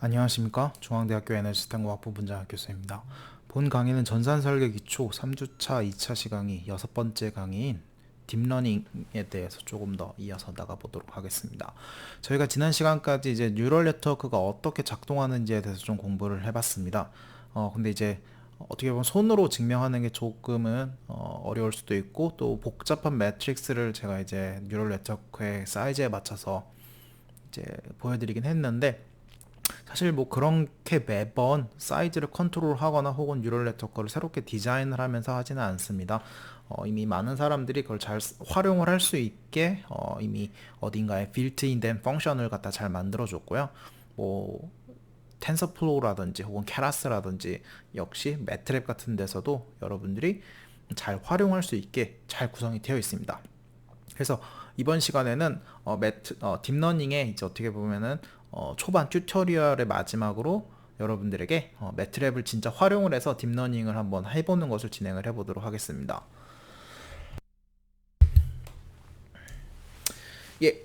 안녕하십니까. 중앙대학교 에너지시스템공학부 분장학 교수입니다. 본 강의는 전산설계 기초 3주차 2차 시강이 6번째 강의인 딥러닝에 대해서 조금 더 이어서 나가보도록 하겠습니다. 저희가 지난 시간까지 이제 뉴럴 네트워크가 어떻게 작동하는지에 대해서 좀 공부를 해봤습니다. 근데 이제 어떻게 보면 손으로 증명하는 게 조금은 어려울 수도 있고, 또 복잡한 매트릭스를 제가 이제 뉴럴 네트워크의 사이즈에 맞춰서 이제 보여드리긴 했는데, 사실 뭐 그렇게 매번 사이즈를 컨트롤하거나 혹은 뉴럴 네트워크를 새롭게 디자인을 하면서 하지는 않습니다. 이미 많은 사람들이 그걸 잘 활용을 할 수 있게 이미 어딘가에 빌트인된 펑션을 갖다 잘 만들어줬고요. 뭐 텐서플로우라든지 혹은 케라스라든지 역시 매트랩 같은 데서도 여러분들이 잘 활용할 수 있게 잘 구성이 되어 있습니다. 그래서 이번 시간에는 딥러닝의 이제 어떻게 보면은 초반 튜토리얼의 마지막으로 여러분들에게 매트랩을 진짜 활용을 해서 딥러닝을 한번 해보는 것을 진행을 해보도록 하겠습니다. 예,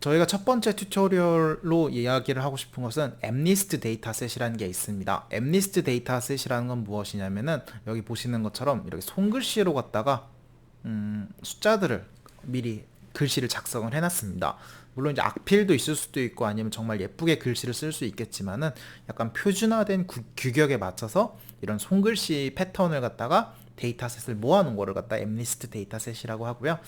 저희가 첫 번째 튜토리얼로 이야기를 하고 싶은 것은 엠니스트 데이터셋이라는 게 있습니다. 엠니스트 데이터셋이라는 건 무엇이냐면은 여기 보시는 것처럼 이렇게 손글씨로 갖다가 숫자들을 미리 글씨를 작성을 해놨습니다. 물론 이제 악필도 있을 수도 있고 아니면 정말 예쁘게 글씨를 쓸 수 있겠지만은 약간 표준화된 규격에 맞춰서 이런 손글씨 패턴을 갖다가 데이터셋을 모아놓은 거를 갖다 엠니스트 데이터셋이라고 하고요.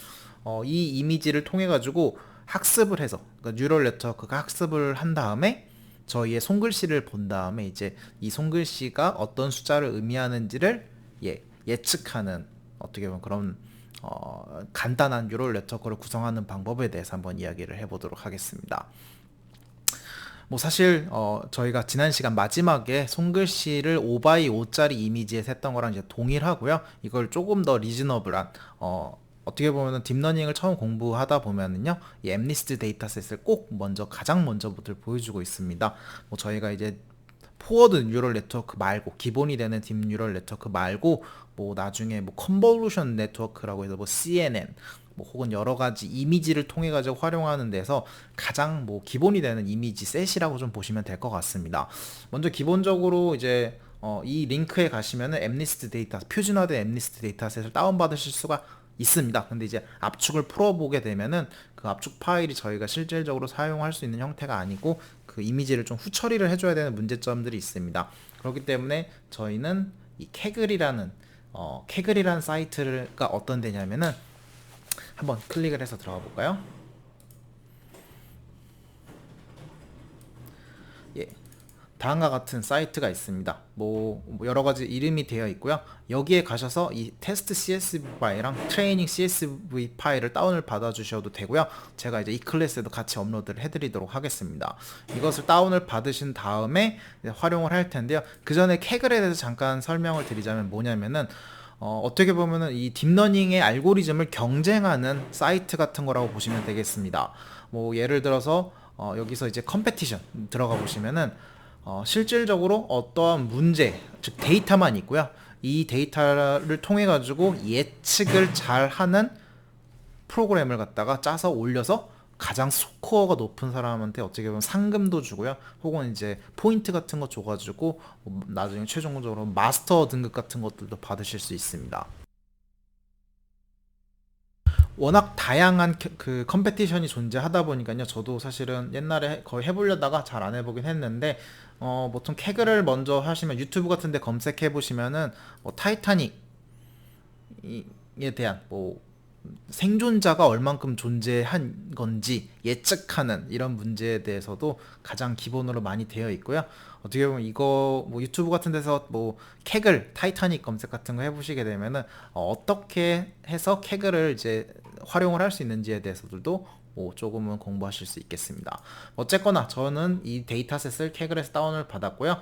이 이미지를 통해 가지고 학습을 해서, 그러니까 뉴럴 네트워크가 학습을 한 다음에 저희의 손글씨를 본 다음에 이제 이 손글씨가 어떤 숫자를 의미하는지를 예측하는, 어떻게 보면 그런 간단한 뉴럴 네트워크를 구성하는 방법에 대해서 한번 이야기를 해보도록 하겠습니다. 뭐 사실 저희가 지난 시간 마지막에 손글씨를 5x5짜리 이미지에 했던 거랑 이제 동일하고요. 이걸 조금 더 리즈너블한, 어떻게 보면 딥러닝을 처음 공부하다 보면은요, 이 엠니스트 데이터셋을 꼭 먼저 가장 먼저부터 보여주고 있습니다. 뭐 저희가 이제 포워드 뉴럴 네트워크 말고, 기본이 되는 딥 뉴럴 네트워크 말고 뭐 나중에 뭐 컨볼루션 네트워크라고 해서 뭐 CNN 뭐 혹은 여러 가지 이미지를 통해 가지고 활용하는 데서 가장 뭐 기본이 되는 이미지 셋이라고 좀 보시면 될 것 같습니다. 먼저 기본적으로 이제 이 링크에 가시면은 엠니스트 데이터, 표준화된 엠니스트 데이터셋을 다운받으실 수가 있습니다. 근데 이제 압축을 풀어보게 되면은 그 압축 파일이 저희가 실질적으로 사용할 수 있는 형태가 아니고 그 이미지를 좀 후처리를 해줘야 되는 문제점들이 있습니다. 그렇기 때문에 저희는 이 캐글이라는 사이트가 어떤 데냐면은 한번 클릭을 해서 들어가 볼까요? 예. 다음과 같은 사이트가 있습니다. 뭐 여러 가지 이름이 되어 있고요. 여기에 가셔서 이 테스트 CSV 파일이랑 트레이닝 CSV 파일을 다운을 받아 주셔도 되고요. 제가 이제 이 클래스에도 같이 업로드를 해드리도록 하겠습니다. 이것을 다운을 받으신 다음에 활용을 할 텐데요. 그 전에 캐글에 대해서 잠깐 설명을 드리자면 뭐냐면은 어떻게 보면은 이 딥러닝의 알고리즘을 경쟁하는 사이트 같은 거라고 보시면 되겠습니다. 뭐 예를 들어서 여기서 이제 컴페티션 들어가 보시면은 실질적으로 어떠한 문제, 즉 데이터만 있고요. 이 데이터를 통해 가지고 예측을 잘 하는 프로그램을 갖다가 짜서 올려서 가장 스코어가 높은 사람한테 어떻게 보면 상금도 주고요. 혹은 이제 포인트 같은 거 줘가지고 나중에 최종적으로 마스터 등급 같은 것들도 받으실 수 있습니다. 워낙 다양한 그 컴페티션이 존재하다 보니까요. 저도 사실은 옛날에 거의 해보려다가 잘 안 해보긴 했는데, 보통 캐그를 먼저 하시면 유튜브 같은데 검색해 보시면은 뭐 타이타닉에 대한 뭐 생존자가 얼만큼 존재한 건지 예측하는 이런 문제에 대해서도 가장 기본으로 많이 되어 있고요. 어떻게 보면 이거 뭐 유튜브 같은 데서 뭐 캐글 타이타닉 검색 같은 거 해보시게 되면은 어떻게 해서 캐글을 이제 활용을 할 수 있는지에 대해서도 뭐 조금은 공부하실 수 있겠습니다. 어쨌거나 저는 이 데이터셋을 캐글에서 다운을 받았고요.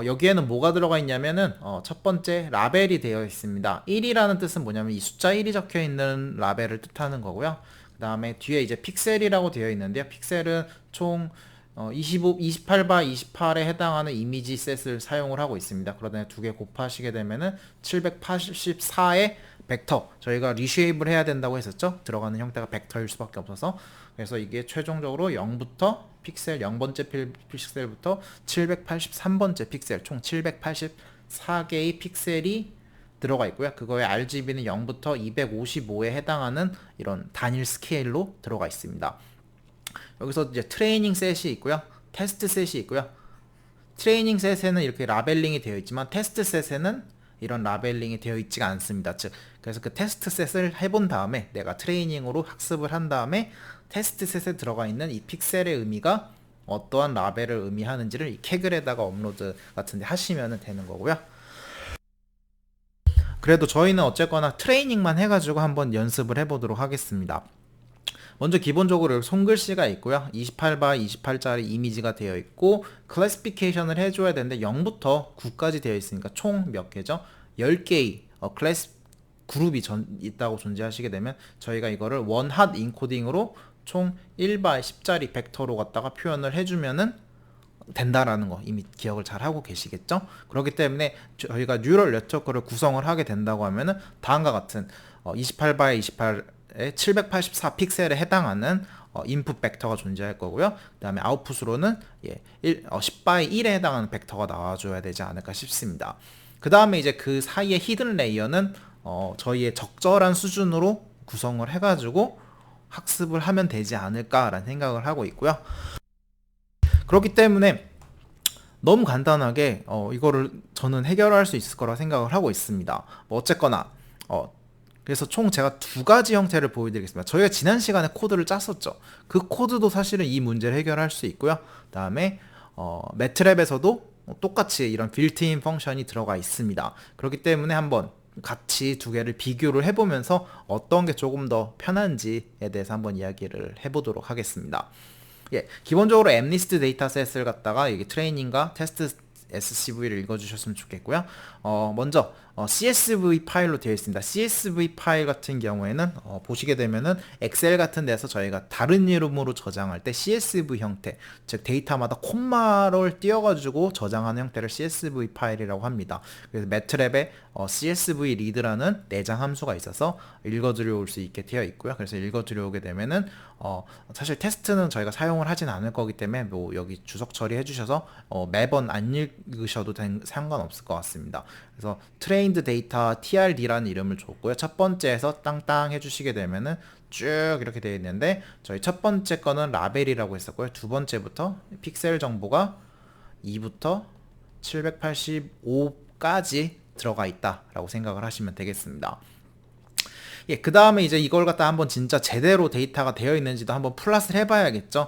여기에는 뭐가 들어가 있냐면은 첫 번째 라벨이 되어 있습니다. 1이라는 뜻은 뭐냐면 이 숫자 1이 적혀 있는 라벨을 뜻하는 거고요. 그 다음에 뒤에 이제 픽셀이라고 되어 있는데요. 픽셀은 총 25, 28바 28에 해당하는 이미지 셋을 사용을 하고 있습니다. 그러다 두 개 곱하시게 되면은 784의 벡터, 저희가 리쉐입을 해야 된다고 했었죠. 들어가는 형태가 벡터일 수밖에 없어서. 그래서 이게 최종적으로 0부터 픽셀 0번째 픽셀부터 783번째 픽셀 총 784개의 픽셀이 들어가 있고요. 그거의 RGB는 0부터 255에 해당하는 이런 단일 스케일로 들어가 있습니다. 여기서 이제 트레이닝 셋이 있고요. 테스트 셋이 있고요. 트레이닝 셋에는 이렇게 라벨링이 되어 있지만 테스트 셋에는 이런 라벨링이 되어 있지가 않습니다. 즉, 그래서 그 테스트 셋을 해본 다음에 내가 트레이닝으로 학습을 한 다음에 테스트 셋에 들어가 있는 이 픽셀의 의미가 어떠한 라벨을 의미하는지를 이 캐글에다가 업로드 같은데 하시면 되는 거고요. 그래도 저희는 어쨌거나 트레이닝만 해가지고 한번 연습을 해보도록 하겠습니다. 먼저 기본적으로 손글씨가 있고요. 28by 28짜리 이미지가 되어 있고 클래시피케이션을 해줘야 되는데 0부터 9까지 되어 있으니까 총 몇 개죠? 10개의 클래스 그룹이 있다고 존재하시게 되면 저희가 이거를 원핫 인코딩으로 총 1by 10짜리 벡터로 갖다가 표현을 해주면은 된다라는 거 이미 기억을 잘 하고 계시겠죠? 그렇기 때문에 저희가 뉴럴 네트워크를 구성을 하게 된다고 하면은 다음과 같은 28by 28에 784 픽셀에 해당하는 인풋 벡터가 존재할 거고요. 그 다음에 아웃풋으로는 10by 1에 해당하는 벡터가 나와줘야 되지 않을까 싶습니다. 그 다음에 이제 그 사이의 히든 레이어는 저희의 적절한 수준으로 구성을 해가지고 학습을 하면 되지 않을까라는 생각을 하고 있고요. 그렇기 때문에 너무 간단하게 이거를 저는 해결할 수 있을 거라 생각을 하고 있습니다. 뭐 어쨌거나 그래서 총 제가 두 가지 형태를 보여드리겠습니다. 저희가 지난 시간에 코드를 짰었죠. 그 코드도 사실은 이 문제를 해결할 수 있고요. 그 다음에 매트랩에서도 똑같이 이런 빌트인 펑션이 들어가 있습니다. 그렇기 때문에 한번 같이 두 개를 비교를 해보면서 어떤 게 조금 더 편한지에 대해서 한번 이야기를 해보도록 하겠습니다. 예, 기본적으로 엠리스트 데이터셋을 갖다가 이게 트레이닝과 테스트 SCV를 읽어주셨으면 좋겠고요. 먼저 CSV 파일로 되어 있습니다. CSV 파일 같은 경우에는 보시게 되면은 엑셀 같은 데서 저희가 다른 이름으로 저장할 때 CSV 형태, 즉 데이터마다 콤마를 띄워가지고 저장하는 형태를 CSV 파일이라고 합니다. 그래서 매트랩에 CSV 리드라는 내장 함수가 있어서 읽어들여올 수 있게 되어 있고요. 그래서 읽어들여오게 되면은 사실 테스트는 저희가 사용을 하진 않을 거기 때문에 뭐 여기 주석 처리해 주셔서 매번 안 읽으셔도 상관없을 것 같습니다. 그래서 트레인드 데이터 TRD라는 이름을 줬고요. 첫 번째에서 땅땅 해주시게 되면은 쭉 이렇게 되어 있는데 저희 첫 번째 거는 라벨이라고 했었고요. 두 번째부터 픽셀 정보가 2부터 785까지 들어가 있다라고 생각을 하시면 되겠습니다. 예, 그 다음에 이제 이걸 갖다 한번 진짜 제대로 데이터가 되어 있는지도 한번 플랫을 해봐야겠죠.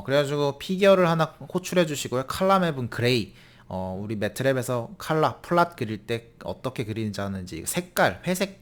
그래가지고 피겨를 하나 호출해 주시고요. 컬러 맵은 그레이. 우리 매트랩에서 컬러 플랫 그릴 때 어떻게 그리는지 아는지 색깔, 회색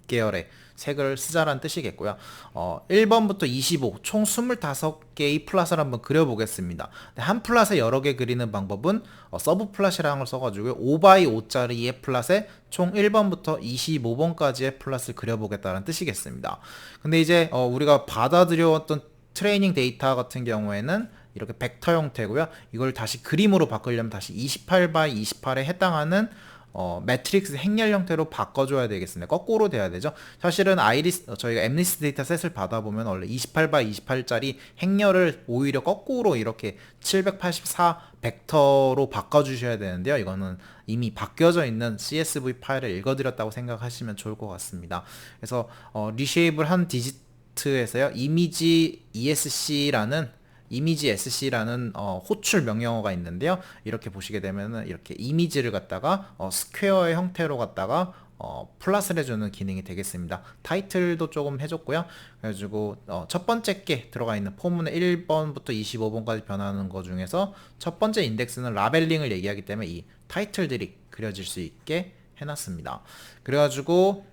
계열의 색을 쓰자라는 뜻이겠고요. 1번부터 25, 총 25개의 플랫을 한번 그려보겠습니다. 한 플랫에 여러 개 그리는 방법은 서브 플랫이라는 걸 써가지고 5x5짜리의 플랫에 총 1번부터 25번까지의 플랫을 그려보겠다는 뜻이겠습니다. 근데 이제 우리가 받아들여왔던 트레이닝 데이터 같은 경우에는 이렇게 벡터 형태고요. 이걸 다시 그림으로 바꾸려면 다시 28x 28에 해당하는 매트릭스 행렬 형태로 바꿔줘야 되겠습니다. 거꾸로 돼야 되죠. 사실은 저희가 엠리스트 데이터셋을 받아보면 원래 28x 28짜리 행렬을 오히려 거꾸로 이렇게 784 벡터로 바꿔주셔야 되는데요. 이거는 이미 바뀌어져 있는 CSV 파일을 읽어드렸다고 생각하시면 좋을 것 같습니다. 그래서 리쉐입을 한 디지트에서요. 이미지 SC라는 호출 명령어가 있는데요. 이렇게 보시게 되면은 이렇게 이미지를 갖다가 스퀘어의 형태로 갖다가 플랫을 해주는 기능이 되겠습니다. 타이틀도 조금 해줬고요. 그래가지고 첫 번째 게 들어가 있는 포문의 1번부터 25번까지 변하는 것 중에서 첫 번째 인덱스는 라벨링을 얘기하기 때문에 이 타이틀들이 그려질 수 있게 해놨습니다. 그래가지고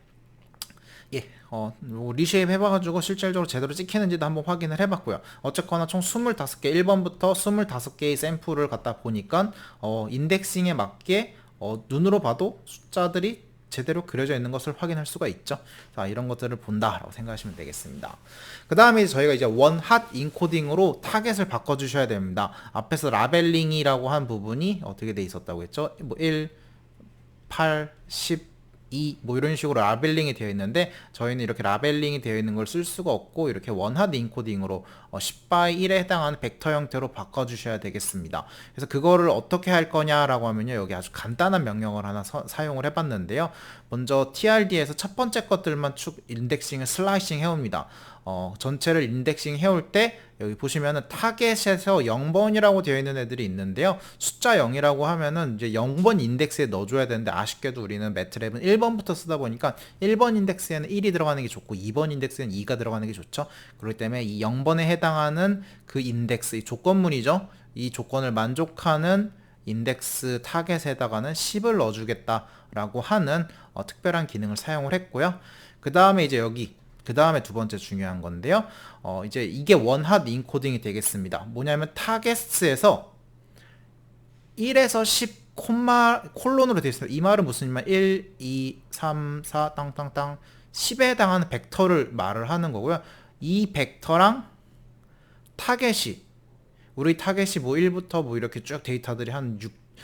리쉐입 해봐가지고 실질적으로 제대로 찍히는지도 한번 확인을 해봤고요. 어쨌거나 총 25개, 1번부터 25개의 샘플을 갖다 보니까 인덱싱에 맞게 눈으로 봐도 숫자들이 제대로 그려져 있는 것을 확인할 수가 있죠. 자, 이런 것들을 본다라고 생각하시면 되겠습니다. 그 다음에 저희가 이제 원핫 인코딩으로 타겟을 바꿔주셔야 됩니다. 앞에서 라벨링이라고 한 부분이 어떻게 돼 있었다고 했죠? 뭐 1, 8, 10 뭐 이런 식으로 라벨링이 되어 있는데 저희는 이렇게 라벨링이 되어 있는 걸 쓸 수가 없고 이렇게 원하드 인코딩으로 10x1에 해당하는 벡터 형태로 바꿔주셔야 되겠습니다. 그래서 그거를 어떻게 할 거냐라고 하면요, 여기 아주 간단한 명령을 하나 사용을 해봤는데요. 먼저 TRD에서 첫 번째 것들만 쭉 인덱싱을 슬라이싱 해옵니다. 전체를 인덱싱 해올 때 여기 보시면은 타겟에서 0번이라고 되어 있는 애들이 있는데요. 숫자 0이라고 하면은 이제 0번 인덱스에 넣어줘야 되는데 아쉽게도 우리는 매트랩은 1번부터 쓰다 보니까 1번 인덱스에는 1이 들어가는 게 좋고 2번 인덱스에는 2가 들어가는 게 좋죠. 그렇기 때문에 이 0번에 해당하는 그 인덱스, 이 조건문이죠. 이 조건을 만족하는 인덱스 타겟에다가는 10을 넣어주겠다라고 하는 특별한 기능을 사용을 했고요. 그 다음에 이제 여기 그 다음에 두 번째 중요한 건데요. 이제 이게 원핫 인코딩이 되겠습니다. 뭐냐면 타겟에서 1에서 10 콜론으로 되어 있습니다. 이 말은 무슨 말? 1, 2, 3, 4 땅땅땅 10에 해당하는 벡터를 말을 하는 거고요. 이 벡터랑 타겟이 우리 타겟이 뭐 1부터 뭐 이렇게 쭉 데이터들이 한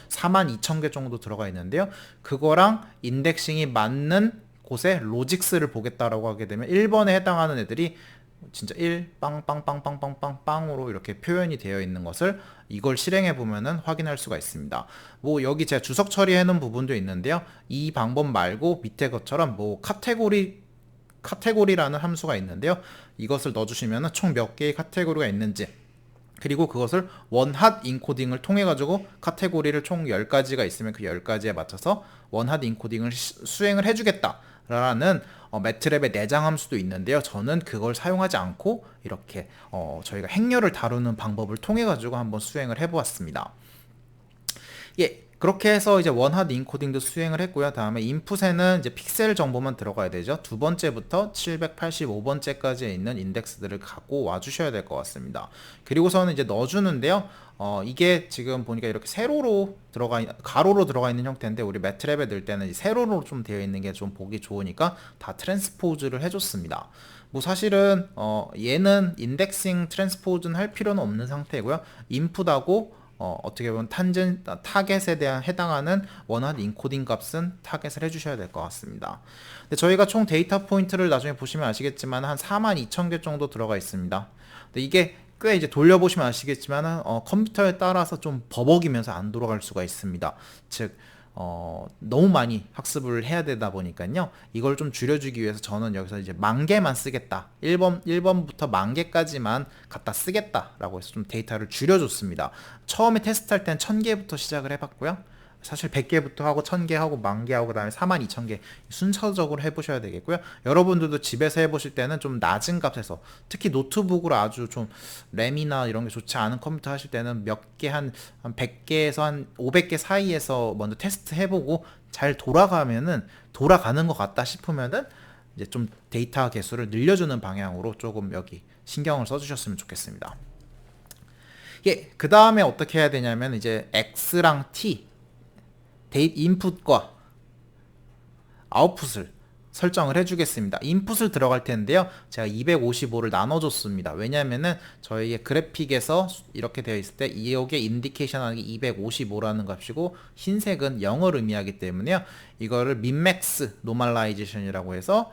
42,000개 정도 들어가 있는데요. 그거랑 인덱싱이 맞는 곳에 로직스를 보겠다라고 하게 되면 1번에 해당하는 애들이 진짜 1 빵빵빵빵빵빵빵으로 이렇게 표현이 되어 있는 것을 이걸 실행해 보면은 확인할 수가 있습니다. 뭐 여기 제가 주석 처리해 놓은 부분도 있는데요. 이 방법 말고 밑에 것처럼 뭐 카테고리라는 함수가 있는데요. 이것을 넣어주시면은 총 몇 개의 카테고리가 있는지, 그리고 그것을 원핫 인코딩을 통해 가지고 카테고리를 총 10가지가 있으면 그 10가지에 맞춰서 원핫 인코딩을 수행을 해주겠다 라는 매트랩의 내장 함수도 있는데요. 저는 그걸 사용하지 않고 이렇게 저희가 행렬을 다루는 방법을 통해 가지고 한번 수행을 해 보았습니다. 예, 그렇게 해서 이제 원핫 인코딩도 수행을 했고요. 다음에 인풋에는 이제 픽셀 정보만 들어가야 되죠. 두 번째부터 785번째까지 있는 인덱스들을 갖고 와 주셔야 될 것 같습니다. 그리고서는 이제 넣어주는데요. 이게 지금 보니까 이렇게 세로로 가로로 들어가 있는 형태인데 우리 매트랩에 넣을 때는 이 세로로 좀 되어 있는 게 좀 보기 좋으니까 다 트랜스포즈를 해줬습니다. 뭐 사실은 얘는 인덱싱 트랜스포즈는 할 필요는 없는 상태고요. 인풋하고 어떻게 보면 타겟에 대한 해당하는 원하는 인코딩 값은 타겟을 해주셔야 될 것 같습니다. 근데 저희가 총 데이터 포인트를 나중에 보시면 아시겠지만 한 42,000개 정도 들어가 있습니다. 근데 이게 꽤 이제 돌려보시면 아시겠지만 컴퓨터에 따라서 좀 버벅이면서 안 돌아갈 수가 있습니다. 즉 너무 많이 학습을 해야 되다 보니까요. 이걸 좀 줄여주기 위해서 저는 여기서 이제 10,000개만 쓰겠다. 1번부터 10,000개까지만 갖다 쓰겠다라고 해서 좀 데이터를 줄여줬습니다. 처음에 테스트할 땐 1,000개부터 시작을 해봤고요. 사실 100개부터 하고 1,000개 하고 10,000개 하고 그다음에 42,000개 순서적으로 해보셔야 되겠고요. 여러분들도 집에서 해보실 때는 좀 낮은 값에서, 특히 노트북으로 아주 좀 램이나 이런 게 좋지 않은 컴퓨터 하실 때는 몇 개 한 100개에서 한 500개 사이에서 먼저 테스트 해보고 잘 돌아가는 것 같다 싶으면은 이제 좀 데이터 개수를 늘려주는 방향으로 조금 여기 신경을 써주셨으면 좋겠습니다. 예, 그 다음에 어떻게 해야 되냐면 이제 X랑 T 인풋과 아웃풋을 설정을 해주겠습니다. 인풋을 들어갈 텐데요. 제가 255를 나눠줬습니다. 왜냐면은 저희의 그래픽에서 이렇게 되어 있을 때 이게 인디케이션 하는 게 255라는 값이고 흰색은 0을 의미하기 때문에요. 이거를 민맥스 노멀라이제이션이라고 해서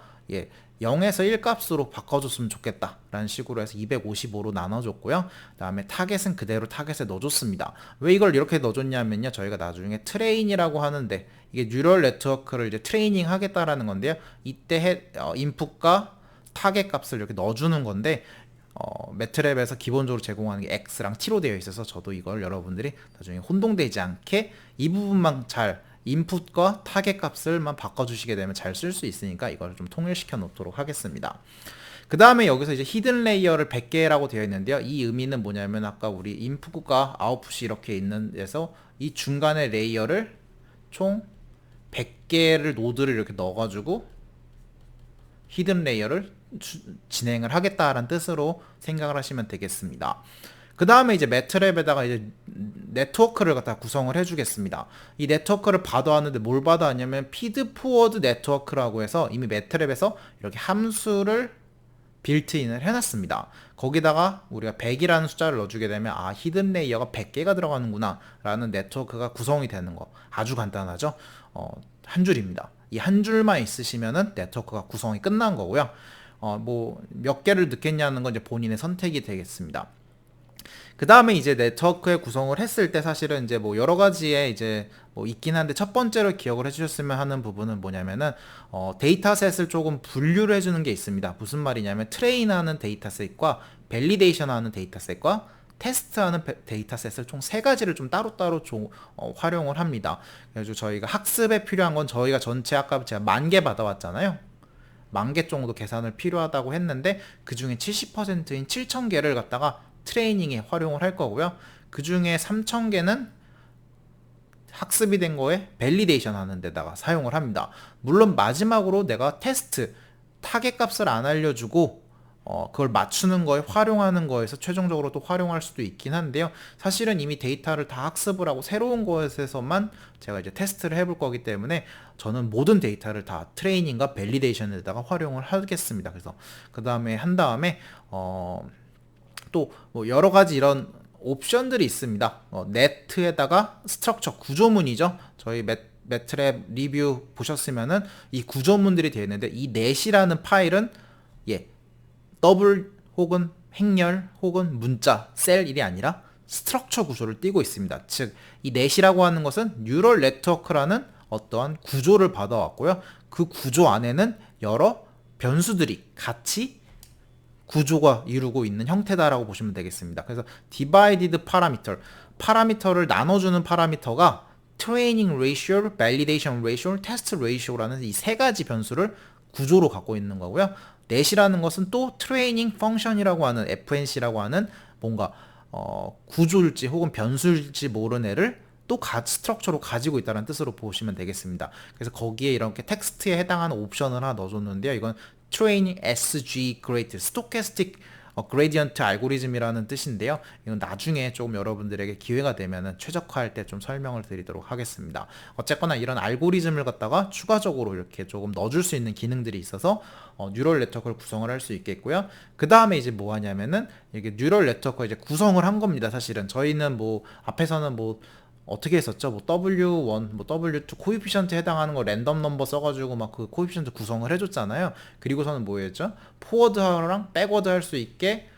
0에서 1 값으로 바꿔줬으면 좋겠다 라는 식으로 해서 255로 나눠줬고요. 그 다음에 타겟은 그대로 타겟에 넣어줬습니다. 왜 이걸 이렇게 넣어줬냐면요, 저희가 나중에 트레인이라고 하는데 이게 뉴럴 네트워크를 이제 트레이닝 하겠다라는 건데요, 이때 인풋과 타겟 값을 이렇게 넣어주는 건데 매트랩에서 기본적으로 제공하는 게 X랑 T로 되어 있어서 저도 이걸 여러분들이 나중에 혼동되지 않게 이 부분만 잘 인풋과 타겟 값을만 바꿔주시게 되면 잘 쓸 수 있으니까 이걸 좀 통일시켜 놓도록 하겠습니다. 그 다음에 여기서 이제 히든 레이어를 100개라고 되어 있는데요. 이 의미는 뭐냐면 아까 우리 인풋과 아웃풋이 이렇게 있는 데서 이 중간에 레이어를 총 100개를 노드를 이렇게 넣어가지고 히든 레이어를 진행을 하겠다라는 뜻으로 생각을 하시면 되겠습니다. 그 다음에 이제 매트랩에다가 이제 네트워크를 갖다 구성을 해주겠습니다. 이 네트워크를 받아왔는데 뭘 받아왔냐면 피드 포워드 네트워크라고 해서 이미 매트랩에서 이렇게 함수를 빌트인을 해놨습니다. 거기다가 우리가 100이라는 숫자를 넣어주게 되면 히든 레이어가 100개가 들어가는구나 라는 네트워크가 구성이 되는 거 아주 간단하죠. 한 줄입니다. 이 한 줄만 있으시면은 네트워크가 구성이 끝난 거고요. 뭐 몇 개를 넣겠냐는 건 이제 본인의 선택이 되겠습니다. 그 다음에 이제 네트워크의 구성을 했을 때 사실은 이제 뭐 여러 가지의 이제 뭐 있긴 한데, 첫 번째로 기억을 해주셨으면 하는 부분은 뭐냐면은 데이터셋을 조금 분류를 해주는 게 있습니다. 무슨 말이냐면 트레인하는 데이터셋과 밸리데이션하는 데이터셋과 테스트하는 데이터셋을 총 세 가지를 좀 따로따로 활용을 합니다. 그래서 저희가 학습에 필요한 건 저희가 전체 아까 제가 10,000개 받아왔잖아요. 10,000개 정도 계산을 필요하다고 했는데 그 중에 70%인 7,000개를 갖다가 트레이닝에 활용을 할 거고요. 그 중에 3,000개는 학습이 된 거에 밸리데이션 하는 데다가 사용을 합니다. 물론 마지막으로 내가 테스트, 타겟 값을 안 알려주고 그걸 맞추는 거에 활용하는 거에서 최종적으로 또 활용할 수도 있긴 한데요. 사실은 이미 데이터를 다 학습을 하고 새로운 것에서만 제가 이제 테스트를 해볼 거기 때문에 저는 모든 데이터를 다 트레이닝과 밸리데이션에다가 활용을 하겠습니다. 그래서 그 다음에 한 다음에 또 뭐 여러 가지 이런 옵션들이 있습니다. 네트에다가 스트럭처 구조문이죠. 저희 매트랩 리뷰 보셨으면은 이 구조문들이 되어 있는데, 이 넷이라는 파일은 더블 혹은 행렬 혹은 문자 셀이 아니라 스트럭처 구조를 띠고 있습니다. 즉 이 넷이라고 하는 것은 뉴럴 네트워크라는 어떠한 구조를 받아왔고요. 그 구조 안에는 여러 변수들이 같이 구조가 이루고 있는 형태다라고 보시면 되겠습니다. 그래서 divided 파라미터를 나눠주는 파라미터가 training ratio, validation ratio, test ratio라는 이 세 가지 변수를 구조로 갖고 있는 거고요. 넷이라는 것은 또 트레이닝 펑션이라고 하는 FNC라고 하는 뭔가 구조일지 혹은 변수일지 모르는 애를 또 스트럭처로 가지고 있다는 뜻으로 보시면 되겠습니다. 그래서 거기에 이렇게 텍스트에 해당하는 옵션을 하나 넣어줬는데요. 이건 트레이닝 SG 그레이트, 스토캐스틱 그레디언트 알고리즘이라는 뜻인데요. 이건 나중에 조금 여러분들에게 기회가 되면은 최적화할 때 좀 설명을 드리도록 하겠습니다. 어쨌거나 이런 알고리즘을 갖다가 추가적으로 이렇게 조금 넣어줄 수 있는 기능들이 있어서 뉴럴 네트워크를 구성을 할 수 있겠고요. 그 다음에 이제 뭐 하냐면은 이게 뉴럴 네트워크 이제 구성을 한 겁니다. 사실은 저희는 뭐 앞에서는 뭐 어떻게 했었죠? 뭐 W1, 뭐 W2 코에피션트에 해당하는 거 랜덤 넘버 써가지고 막 그 코에피션트 구성을 해줬잖아요. 그리고서는 뭐 했죠? 포워드랑 백워드 할 수 있게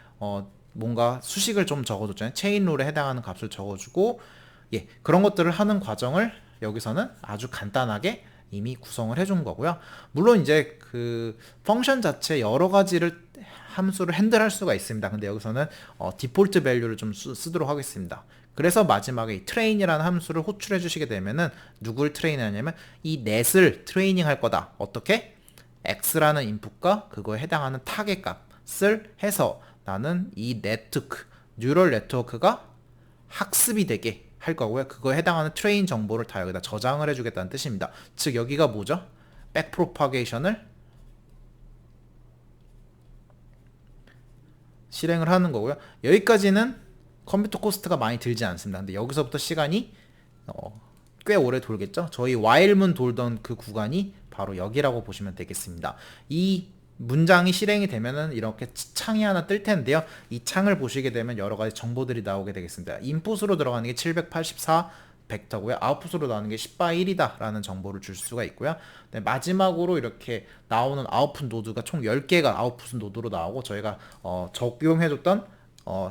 뭔가 수식을 좀 적어줬잖아요. 체인 룰에 해당하는 값을 적어주고, 그런 것들을 하는 과정을 여기서는 아주 간단하게 이미 구성을 해준 거고요. 물론 이제 그 펑션 자체 여러 가지를 함수를 핸들할 수가 있습니다. 근데 여기서는 디폴트 밸류를 좀 쓰도록 하겠습니다. 그래서 마지막에 이 트레인이라는 함수를 호출해 주시게 되면은 누굴 트레인하냐면 이 넷을 트레이닝 할 거다. 어떻게? x라는 인풋과 그거에 해당하는 타겟 값을 해서 나는 이 네트워크, 뉴럴 네트워크가 학습이 되게 할 거고요. 그거에 해당하는 트레인 정보를 다 여기다 저장을 해주겠다는 뜻입니다. 즉 여기가 뭐죠? 백프로파게이션을 실행을 하는 거고요. 여기까지는 컴퓨터 코스트가 많이 들지 않습니다. 근데 여기서부터 시간이 꽤 오래 돌겠죠. 저희 while문 돌던 그 구간이 바로 여기라고 보시면 되겠습니다. 이 문장이 실행이 되면은 이렇게 창이 하나 뜰 텐데요. 이 창을 보시게 되면 여러 가지 정보들이 나오게 되겠습니다. 인풋으로 들어가는 게 784 벡터고요. 아웃풋으로 나오는 게 10/1이다 라는 정보를 줄 수가 있고요. 네, 마지막으로 이렇게 나오는 아웃풋 노드가 총 10개가 아웃풋 노드로 나오고, 저희가 적용해줬던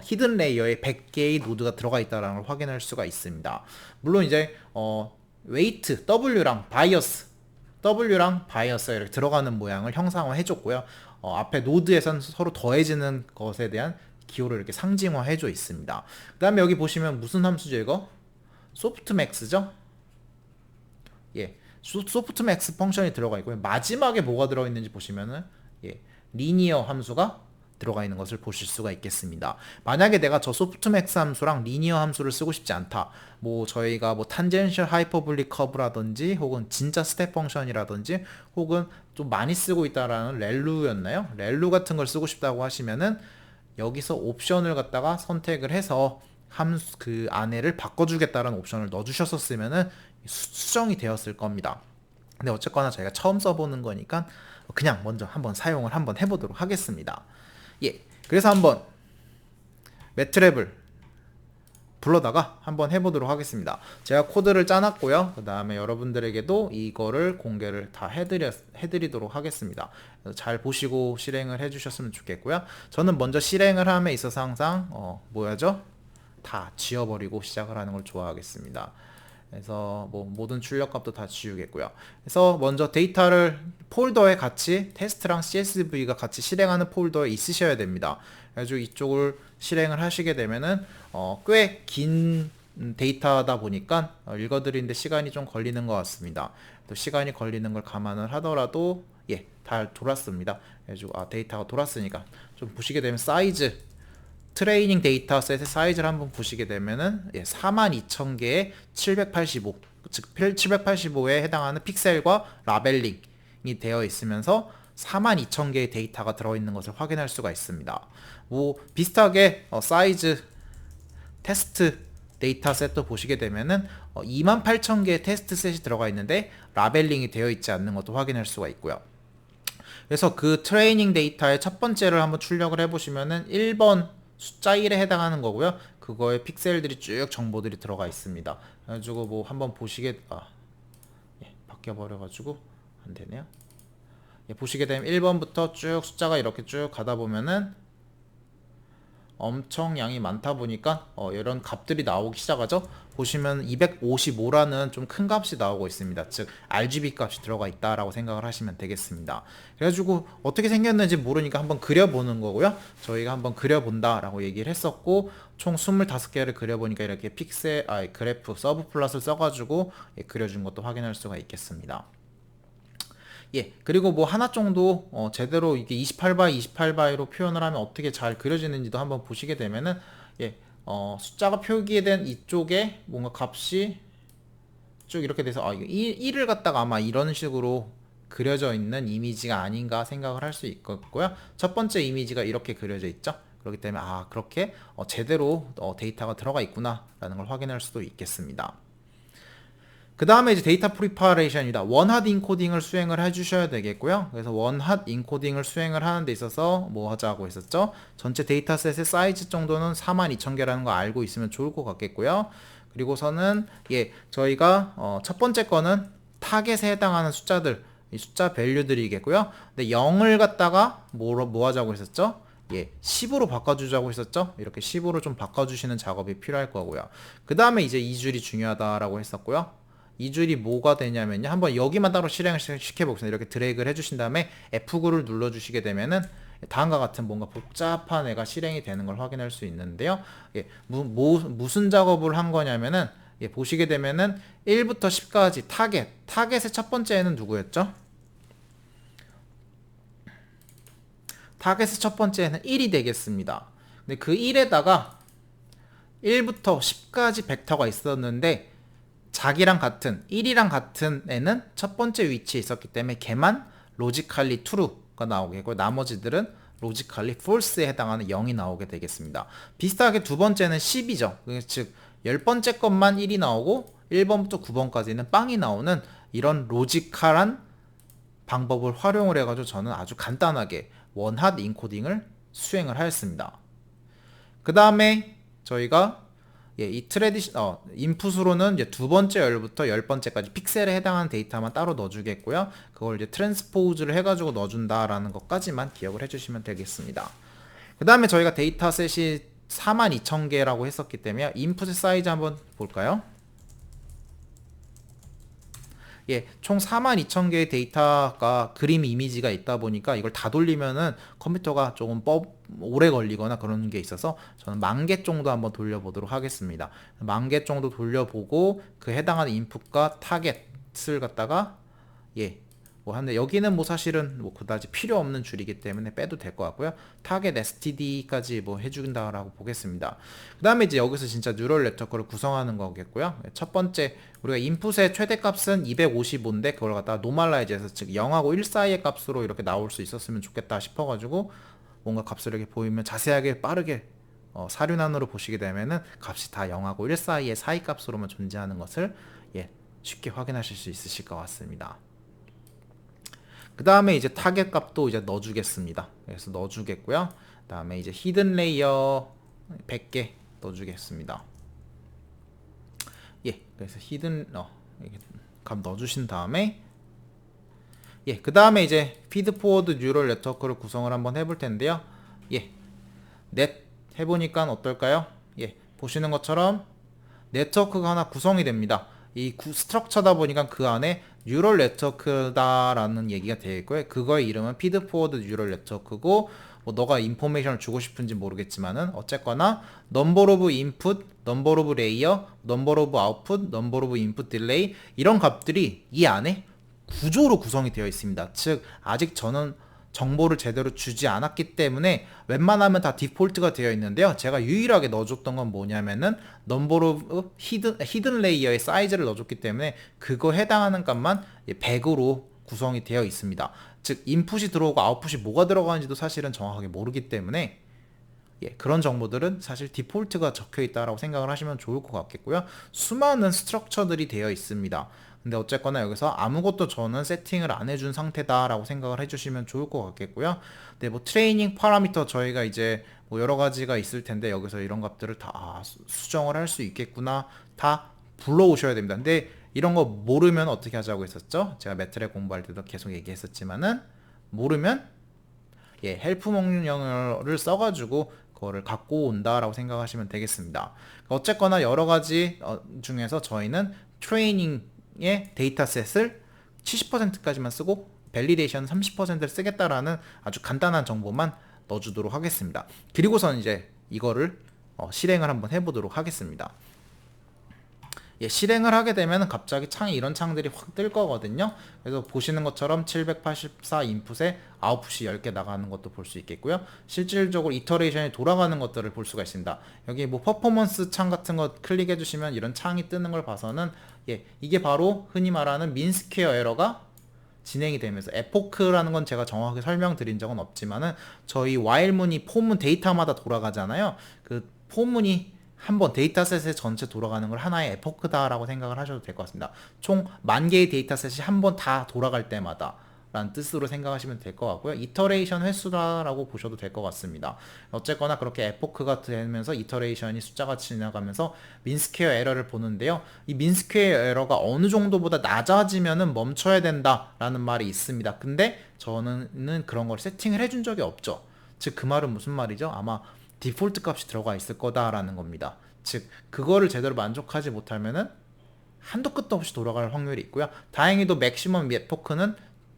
히든 레이어에 100개의 노드가 들어가 있다는 걸 확인할 수가 있습니다. 물론 이제 웨이트 W랑 바이어스 이렇게 들어가는 모양을 형상화 해줬고요. 앞에 노드에선 서로 더해지는 것에 대한 기호를 이렇게 상징화 해줘 있습니다. 그 다음에 여기 보시면 무슨 함수죠? 이거 소프트맥스죠? 소프트맥스 펑션이 들어가 있고요. 마지막에 뭐가 들어있는지 보시면은 리니어 함수가 들어가 있는 것을 보실 수가 있겠습니다. 만약에 내가 저 소프트맥스 함수랑 리니어 함수를 쓰고 싶지 않다. 뭐 저희가 뭐 탄젠셜 하이퍼블릭 커브라든지 혹은 진짜 스텝 펑션이라든지 혹은 좀 많이 쓰고 있다라는 렐루였나요? 렐루 같은 걸 쓰고 싶다고 하시면은 여기서 옵션을 갖다가 선택을 해서 함수 그 안에를 바꿔주겠다는 옵션을 넣어주셨었으면은 수정이 되었을 겁니다. 근데 어쨌거나 저희가 처음 써보는 거니까 그냥 먼저 한번 사용을 한번 해보도록 하겠습니다. 그래서 한번 매트랩을 불러다가 한번 해보도록 하겠습니다. 제가 코드를 짜놨고요. 그 다음에 여러분들에게도 이거를 공개를 다 해드리도록 하겠습니다. 그래서 잘 보시고 실행을 해주셨으면 좋겠고요. 저는 먼저 실행을 함에 있어서 항상 뭐야죠? 다 지워버리고 시작을 하는 걸 좋아하겠습니다. 그래서 뭐 모든 출력값도 다 지우겠고요. 그래서 먼저 데이터를 폴더에 같이 테스트랑 CSV가 같이 실행하는 폴더에 있으셔야 됩니다. 그래서 이쪽을 실행을 하시게 되면은 꽤 긴 데이터다 보니까 읽어드리는데 시간이 좀 걸리는 것 같습니다. 또 시간이 걸리는 걸 감안을 하더라도 잘 돌았습니다. 그래서 데이터가 돌았으니까 좀 보시게 되면 사이즈 트레이닝 데이터셋의 사이즈를 한번 보시게 되면은 42,000개의 785, 즉 785에 해당하는 픽셀과 라벨링이 되어 있으면서 42,000개의 데이터가 들어있는 것을 확인할 수가 있습니다. 뭐 비슷하게 사이즈 테스트 데이터셋도 보시게 되면은 28,000개의 테스트셋이 들어가 있는데 라벨링이 되어 있지 않는 것도 확인할 수가 있고요. 그래서 그 트레이닝 데이터의 첫 번째를 한번 출력을 해보시면은 1번 숫자 1에 해당하는 거고요. 그거에 픽셀들이 쭉 정보들이 들어가 있습니다. 그래가지고 뭐 한번 보시게 바뀌어 버려가지고 안 되네요. 보시게 되면 1번부터 쭉 숫자가 이렇게 쭉 가다 보면은 엄청 양이 많다 보니까 이런 값들이 나오기 시작하죠. 보시면 255라는 좀 큰 값이 나오고 있습니다. 즉 RGB 값이 들어가 있다라고 생각을 하시면 되겠습니다. 그래가지고 어떻게 생겼는지 모르니까 한번 그려보는 거고요. 저희가 한번 그려본다라고 얘기를 했었고 총 25개를 그려보니까 이렇게 그래프 서브 플롯을 써가지고 그려준 것도 확인할 수가 있겠습니다. 그리고 뭐 하나 정도 제대로 이게 28바이 28바이로 표현을 하면 어떻게 잘 그려지는지도 한번 보시게 되면은 숫자가 표기된 이쪽에 뭔가 값이 쭉 이렇게 돼서 이거 1을 갖다가 아마 이런 식으로 그려져 있는 이미지가 아닌가 생각을 할 수 있겠고요. 첫 번째 이미지가 이렇게 그려져 있죠. 그렇기 때문에 그렇게 제대로 데이터가 들어가 있구나 라는 걸 확인할 수도 있겠습니다. 그 다음에 이제 데이터 프리파레이션입니다. 원핫 인코딩을 수행을 해주셔야 되겠고요. 그래서 원핫 인코딩을 수행을 하는 데 있어서 뭐 하자고 했었죠? 전체 데이터셋의 사이즈 정도는 42,000개라는 거 알고 있으면 좋을 것 같겠고요. 그리고서는 저희가 첫 번째 거는 타겟에 해당하는 숫자들, 이 숫자 밸류들이겠고요. 근데 0을 갖다가 뭐 하자고 했었죠? 10으로 바꿔주자고 했었죠. 이렇게 10으로 좀 바꿔주시는 작업이 필요할 거고요. 그 다음에 이제 2줄이 중요하다라고 했었고요. 이 줄이 뭐가 되냐면요. 한번 여기만 따로 실행을 시켜보겠습니다. 이렇게 드래그를 해주신 다음에 F9를 눌러주시게 되면은 다음과 같은 뭔가 복잡한 애가 실행이 되는 걸 확인할 수 있는데요. 무슨 작업을 한 거냐면은 보시게 되면은 1부터 10까지 타겟의 첫 번째는 누구였죠? 타겟의 첫 번째는 1이 되겠습니다. 근데 그 1에다가 1부터 10까지 벡터가 있었는데 자기랑 같은 1이랑 같은 애는 첫 번째 위치에 있었기 때문에 걔만 로지컬리 true가 나오겠고 나머지들은 로지컬리 false에 해당하는 0이 나오게 되겠습니다. 비슷하게 두 번째는 10이죠. 즉 10번째 것만 1이 나오고 1번부터 9번까지는 빵이 나오는 이런 로지컬한 방법을 활용을 해가지고 저는 아주 간단하게 원핫 인코딩을 수행을 하였습니다. 그 다음에 저희가 이 인풋으로는 이제 두 번째 열부터 10번째까지 픽셀에 해당하는 데이터만 따로 넣어주겠고요. 그걸 이제 트랜스포즈를 해가지고 넣어준다라는 것까지만 기억을 해주시면 되겠습니다. 그 다음에 저희가 데이터셋이 42,000개라고 했었기 때문에 인풋의 사이즈 한번 볼까요? 총 42,000개의 데이터가 그림 이미지가 있다 보니까 이걸 다 돌리면은 컴퓨터가 조금 오래 걸리거나 그런 게 있어서 저는 10,000개 정도 한번 돌려보도록 하겠습니다. 10,000개 정도 돌려보고 그 해당하는 인풋과 타겟을 갖다가 뭐 하는데 여기는 뭐 사실은 뭐 그다지 필요 없는 줄이기 때문에 빼도 될 것 같고요. 타겟 std까지 뭐 해준다라고 보겠습니다. 그 다음에 이제 여기서 진짜 뉴럴 네트워크를 구성하는 거겠고요. 첫 번째 우리가 인풋의 최대값은 255인데 그걸 갖다가 노멀라이즈해서 즉 0하고 1 사이의 값으로 이렇게 나올 수 있었으면 좋겠다 싶어가지고 뭔가 값을 이렇게 보이면 자세하게 빠르게 사륜안으로 보시게 되면은 값이 다 0하고 1 사이의 사이 값으로만 존재하는 것을 쉽게 확인하실 수 있으실 것 같습니다. 그 다음에 이제 타겟 값도 이제 넣어주겠습니다. 그래서 넣어주겠고요. 그 다음에 이제 히든 레이어 100개 넣어주겠습니다. 그래서 히든 이렇게 값 넣어주신 다음에 그 다음에 이제 피드 포워드 뉴럴 네트워크를 구성을 한번 해볼 텐데요. 넷 해보니까 어떨까요? 보시는 것처럼 네트워크가 하나 구성이 됩니다. 이 스트럭처다 보니까 그 안에 뉴럴 네트워크다라는 얘기가 되어 있고요. 그거의 이름은 피드 포워드 뉴럴 네트워크고, 뭐 너가 인포메이션을 주고 싶은지 모르겠지만은 어쨌거나 넘버 오브 인풋, 넘버 오브 레이어, 넘버 오브 아웃풋, 넘버 오브 인풋 딜레이 이런 값들이 이 안에 구조로 구성이 되어 있습니다. 즉 아직 저는 정보를 제대로 주지 않았기 때문에 웬만하면 다 디폴트가 되어 있는데요. 제가 유일하게 넣어줬던 건 뭐냐면은 넘버 오브 히든 레이어의 사이즈를 넣어줬기 때문에 그거 해당하는 값만 100으로 구성이 되어 있습니다. 즉 인풋이 들어오고 아웃풋이 뭐가 들어가는지도 사실은 정확하게 모르기 때문에 그런 정보들은 사실 디폴트가 적혀 있다라고 생각을 하시면 좋을 것 같겠고요. 수많은 스트럭처들이 되어 있습니다. 근데 어쨌거나 여기서 아무것도 저는 세팅을 안 해준 상태다라고 생각을 해주시면 좋을 것 같겠고요. 네, 뭐 트레이닝 파라미터 저희가 이제 뭐 여러 가지가 있을 텐데 여기서 이런 값들을 다 수정을 할 수 있겠구나 다 불러오셔야 됩니다. 근데 이런 거 모르면 어떻게 하자고 했었죠? 제가 매트랩 공부할 때도 계속 얘기했었지만은 모르면 헬프 명령어를 써가지고 그거를 갖고 온다라고 생각하시면 되겠습니다. 어쨌거나 여러 가지 중에서 저희는 트레이닝의 데이터셋을 70%까지만 쓰고 밸리데이션 30%를 쓰겠다라는 아주 간단한 정보만 넣어주도록 하겠습니다. 그리고선 이제 이거를 실행을 한번 해보도록 하겠습니다. 실행을 하게 되면 갑자기 창이 이런 창들이 확 뜰 거거든요. 그래서 보시는 것처럼 784 인풋에 아웃풋이 10개 나가는 것도 볼 수 있겠고요. 실질적으로 이터레이션이 돌아가는 것들을 볼 수가 있습니다. 여기 뭐 퍼포먼스 창 같은 거 클릭해 주시면 이런 창이 뜨는 걸 봐서는 이게 바로 흔히 말하는 민스퀘어 에러가 진행이 되면서 에포크라는 건 제가 정확하게 설명드린 적은 없지만은 저희 while문이 포문 데이터마다 돌아가잖아요. 그 포문이 한번 데이터셋에 전체 돌아가는 걸 하나의 에포크다라고 생각을 하셔도 될 것 같습니다. 총 10,000개의 데이터셋이 한 번 다 돌아갈 때마다 라는 뜻으로 생각하시면 될 것 같고요. 이터레이션 횟수다라고 보셔도 될 것 같습니다. 어쨌거나 그렇게 에포크가 되면서 이터레이션이 숫자가 지나가면서 민스퀘어 에러를 보는데요. 이 민스퀘어 에러가 어느 정도보다 낮아지면은 멈춰야 된다라는 말이 있습니다. 근데 저는 그런 걸 세팅을 해준 적이 없죠. 즉 그 말은 무슨 말이죠? 아마 디폴트 값이 들어가 있을 거다라는 겁니다. 즉 그거를 제대로 만족하지 못하면은 한도 끝도 없이 돌아갈 확률이 있고요. 다행히도 맥시멈 에포크는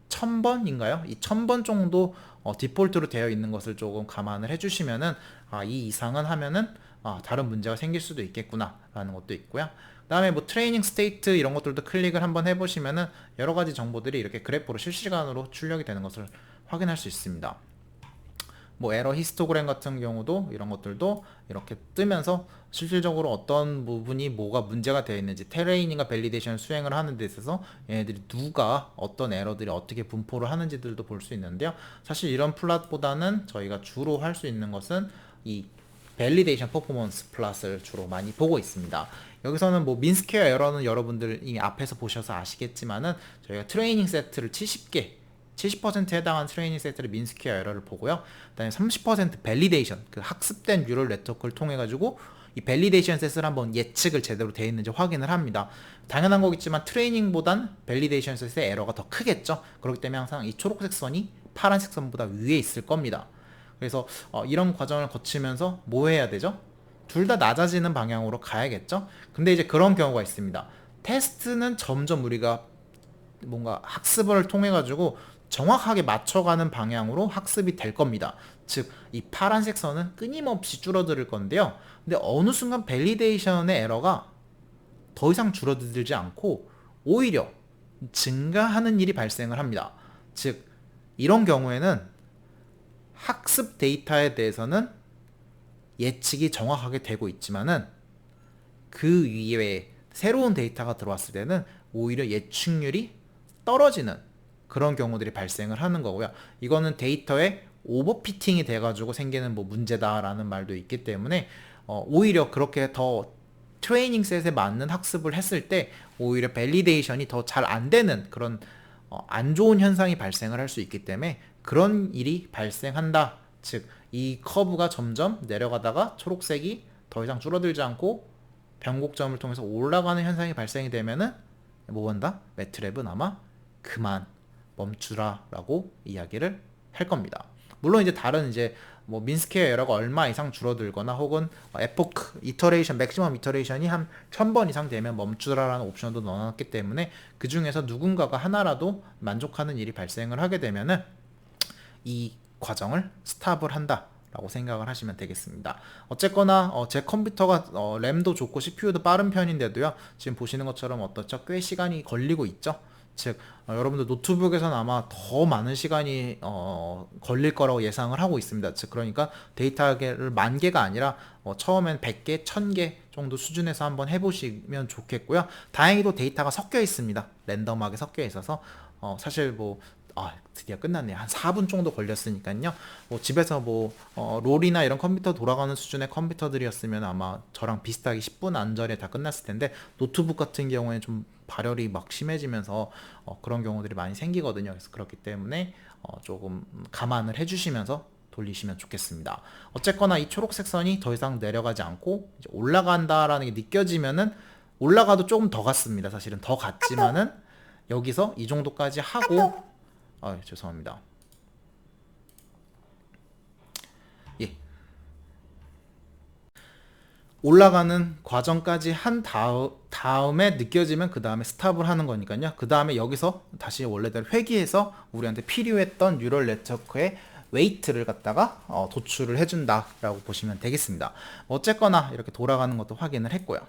1000번인가요? 이 1000번 정도 디폴트로 되어 있는 것을 조금 감안을 해주시면은 이 이상은 하면은 다른 문제가 생길 수도 있겠구나 라는 것도 있고요. 그 다음에 뭐 트레이닝 스테이트 이런 것들도 클릭을 한번 해보시면은 여러 가지 정보들이 이렇게 그래프로 실시간으로 출력이 되는 것을 확인할 수 있습니다. 뭐 에러 히스토그램 같은 경우도 이런 것들도 이렇게 뜨면서 실질적으로 어떤 부분이 뭐가 문제가 되어 있는지 트레이닝과 밸리데이션 수행을 하는 데 있어서 얘네들이 누가 어떤 에러들이 어떻게 분포를 하는지들도 볼 수 있는데요. 사실 이런 플랫보다는 저희가 주로 할 수 있는 것은 이 밸리데이션 퍼포먼스 플랫을 주로 많이 보고 있습니다. 여기서는 뭐 민스퀘어 에러는 여러분들 이미 앞에서 보셔서 아시겠지만은 저희가 트레이닝 세트를 70%에 해당한 트레이닝 세트를 민스퀘어 에러를 보고요. 그다음에 30% 밸리데이션, 그 학습된 뉴럴 네트워크를 통해 가지고 이 밸리데이션 셋을 한번 예측을 제대로 되어 있는지 확인을 합니다. 당연한 거겠지만 트레이닝보단 밸리데이션 셋의 에러가 더 크겠죠. 그렇기 때문에 항상 이 초록색 선이 파란색 선보다 위에 있을 겁니다. 그래서 이런 과정을 거치면서 뭐 해야 되죠? 둘 다 낮아지는 방향으로 가야겠죠. 근데 이제 그런 경우가 있습니다. 테스트는 점점 우리가 뭔가 학습을 통해 가지고 정확하게 맞춰가는 방향으로 학습이 될 겁니다. 즉 이 파란색 선은 끊임없이 줄어들 건데요. 근데 어느 순간 밸리데이션의 에러가 더 이상 줄어들지 않고 오히려 증가하는 일이 발생을 합니다. 즉 이런 경우에는 학습 데이터에 대해서는 예측이 정확하게 되고 있지만은 그 이외에 새로운 데이터가 들어왔을 때는 오히려 예측률이 떨어지는 그런 경우들이 발생을 하는 거고요. 이거는 데이터에 오버피팅이 돼가지고 생기는 뭐 문제다라는 말도 있기 때문에 오히려 그렇게 더 트레이닝 셋에 맞는 학습을 했을 때 오히려 밸리데이션이 더 잘 안 되는 그런 안 좋은 현상이 발생을 할 수 있기 때문에 그런 일이 발생한다. 즉 이 커브가 점점 내려가다가 초록색이 더 이상 줄어들지 않고 변곡점을 통해서 올라가는 현상이 발생이 되면은 뭐 한다? 매트랩은 아마 그만 멈추라 라고 이야기를 할 겁니다. 물론 이제 다른 이제 뭐 민스케어 에러가 얼마 이상 줄어들거나 혹은 에포크 이터레이션 맥시멈 이터레이션이 한 1000번 이상 되면 멈추라라는 옵션도 넣어놨기 때문에 그 중에서 누군가가 하나라도 만족하는 일이 발생을 하게 되면은 이 과정을 스탑을 한다 라고 생각을 하시면 되겠습니다. 어쨌거나 제 컴퓨터가 램도 좋고 CPU도 빠른 편인데도요, 지금 보시는 것처럼 어떻죠? 꽤 시간이 걸리고 있죠. 즉 여러분들 노트북에서는 아마 더 많은 시간이 걸릴 거라고 예상을 하고 있습니다. 즉 그러니까 데이터를 10,000개가 아니라 처음엔 100개, 1000개 정도 수준에서 한번 해보시면 좋겠고요. 다행히도 데이터가 섞여 있습니다. 랜덤하게 섞여 있어서 사실 뭐 드디어 끝났네요. 한 4분 정도 걸렸으니까요. 뭐 집에서 롤이나 이런 컴퓨터 돌아가는 수준의 컴퓨터들이었으면 아마 저랑 비슷하게 10분 안전에 다 끝났을 텐데, 노트북 같은 경우에는 좀 발열이 막 심해지면서 그런 경우들이 많이 생기거든요. 그래서 그렇기 때문에 조금 감안을 해주시면서 돌리시면 좋겠습니다. 어쨌거나 이 초록색 선이 더 이상 내려가지 않고 이제 올라간다라는 게 느껴지면은, 올라가도 조금 더 갔습니다. 사실은 더 갔지만은 여기서 이 정도까지 하고 죄송합니다. 예. 올라가는 과정까지 한 다음에 느껴지면 그 다음에 스탑을 하는 거니까요. 그 다음에 여기서 다시 원래대로 회귀해서 우리한테 필요했던 뉴럴 네트워크의 웨이트를 갖다가 도출을 해준다라고 보시면 되겠습니다. 어쨌거나 이렇게 돌아가는 것도 확인을 했고요.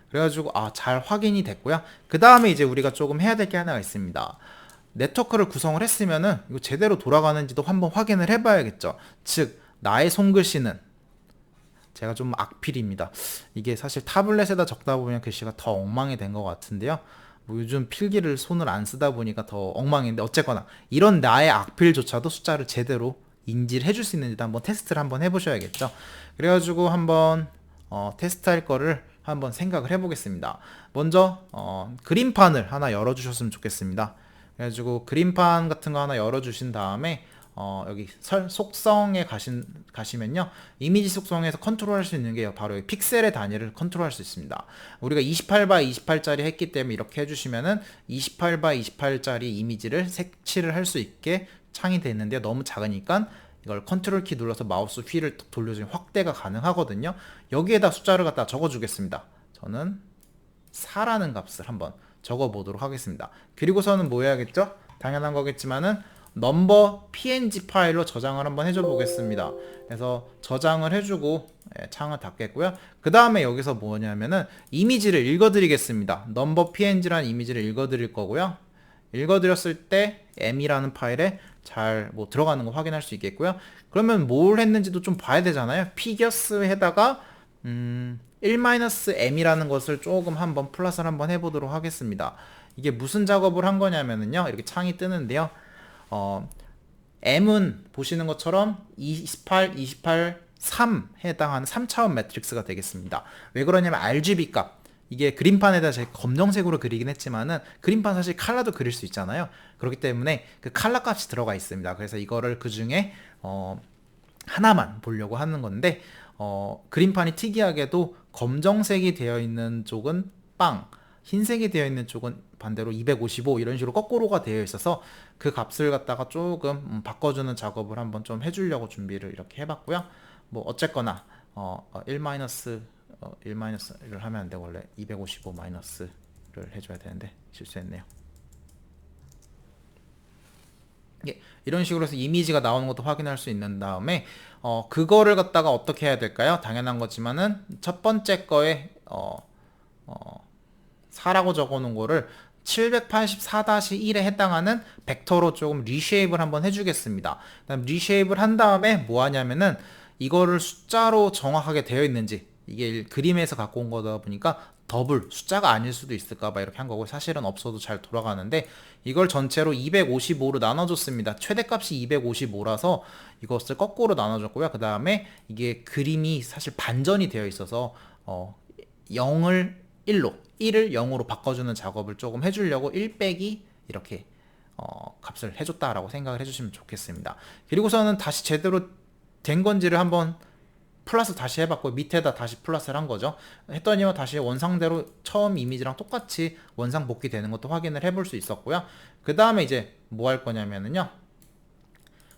그래가지고 잘 확인이 됐고요. 그 다음에 이제 우리가 조금 해야 될 게 하나가 있습니다. 네트워크를 구성을 했으면은 이거 제대로 돌아가는지도 한번 확인을 해봐야겠죠. 즉 나의 손글씨는, 제가 좀 악필입니다. 이게 사실 타블렛에다 적다 보면 글씨가 더 엉망이 된 것 같은데요. 뭐 요즘 필기를 손을 안 쓰다 보니까 더 엉망인데, 어쨌거나 이런 나의 악필조차도 숫자를 제대로 인지를 해줄 수 있는지도 한번 테스트를 한번 해보셔야겠죠. 그래가지고 한번 테스트할 거를 한번 생각을 해보겠습니다. 먼저 그림판을 하나 열어주셨으면 좋겠습니다. 그래가지고 그림판 같은 거 하나 열어주신 다음에 여기 속성에 가시면요, 이미지 속성에서 컨트롤할 수 있는 게 바로 픽셀의 단위를 컨트롤할 수 있습니다. 우리가 28x 28짜리 했기 때문에 이렇게 해주시면은 28x 28짜리 이미지를 색칠을 할 수 있게 창이 되어 있는데, 너무 작으니까 이걸 컨트롤 키 눌러서 마우스 휠을 돌려주면 확대가 가능하거든요. 여기에다 숫자를 갖다 적어주겠습니다. 저는 4라는 값을 한번 적어보도록 하겠습니다. 그리고서는 뭐 해야겠죠? 당연한 거겠지만은 넘버 png 파일로 저장을 한번 해줘 보겠습니다. 그래서 저장을 해주고 창을 닫겠고요. 그 다음에 여기서 뭐냐면은 이미지를 읽어드리겠습니다. 넘버 png라는 이미지를 읽어드릴 거고요. 읽어드렸을 때 m이라는 파일에 잘 들어가는 거 확인할 수 있겠고요. 그러면 뭘 했는지도 좀 봐야 되잖아요. figures-에다가 1-m이라는 것을 조금 한번 플러스를 한번 해보도록 하겠습니다. 이게 무슨 작업을 한 거냐면은요, 이렇게 창이 뜨는데요, m은 보시는 것처럼 28, 28, 3 해당하는 3차원 매트릭스가 되겠습니다. 왜 그러냐면 RGB 값, 이게 그림판에다 제가 검정색으로 그리긴 했지만은 그림판 사실 컬러도 그릴 수 있잖아요. 그렇기 때문에 그 컬러 값이 들어가 있습니다. 그래서 이거를 그 중에 하나만 보려고 하는 건데, 그림판이 특이하게도 검정색이 되어 있는 쪽은 빵, 흰색이 되어 있는 쪽은 반대로 255 이런 식으로 거꾸로가 되어 있어서 그 값을 갖다가 조금 바꿔주는 작업을 한번 좀 해주려고 준비를 이렇게 해봤고요. 뭐 어쨌거나 1-를 하면 안 되고 원래 255 마이너스를 해줘야 되는데 실수했네요. 예, 이런 식으로 해서 이미지가 나오는 것도 확인할 수 있는 다음에 그거를 갖다가 어떻게 해야 될까요? 당연한 거지만은 첫 번째 거에 4라고 적어 놓은 거를 784-1에 해당하는 벡터로 조금 리쉐입을 한번 해주겠습니다. 그다음 리쉐입을 한 다음에 뭐 하냐면은 이거를 숫자로 정확하게 되어 있는지, 이게 그림에서 갖고 온 거다 보니까 더블 숫자가 아닐 수도 있을까봐 이렇게 한 거고, 사실은 없어도 잘 돌아가는데 이걸 전체로 255로 나눠줬습니다. 최대값이 255라서 이것을 거꾸로 나눠줬고요. 그 다음에 이게 그림이 사실 반전이 되어 있어서 0을 1로 1을 0으로 바꿔주는 작업을 조금 해주려고 1 빼기 이렇게 값을 해줬다라고 생각을 해주시면 좋겠습니다. 그리고서는 다시 제대로 된 건지를 한번 플러스 다시 해봤고 밑에다 다시 플러스를 한 거죠. 했더니만 다시 원상대로 처음 이미지랑 똑같이 원상 복귀되는 것도 확인을 해볼 수 있었고요. 그 다음에 이제 뭐 할 거냐면은요,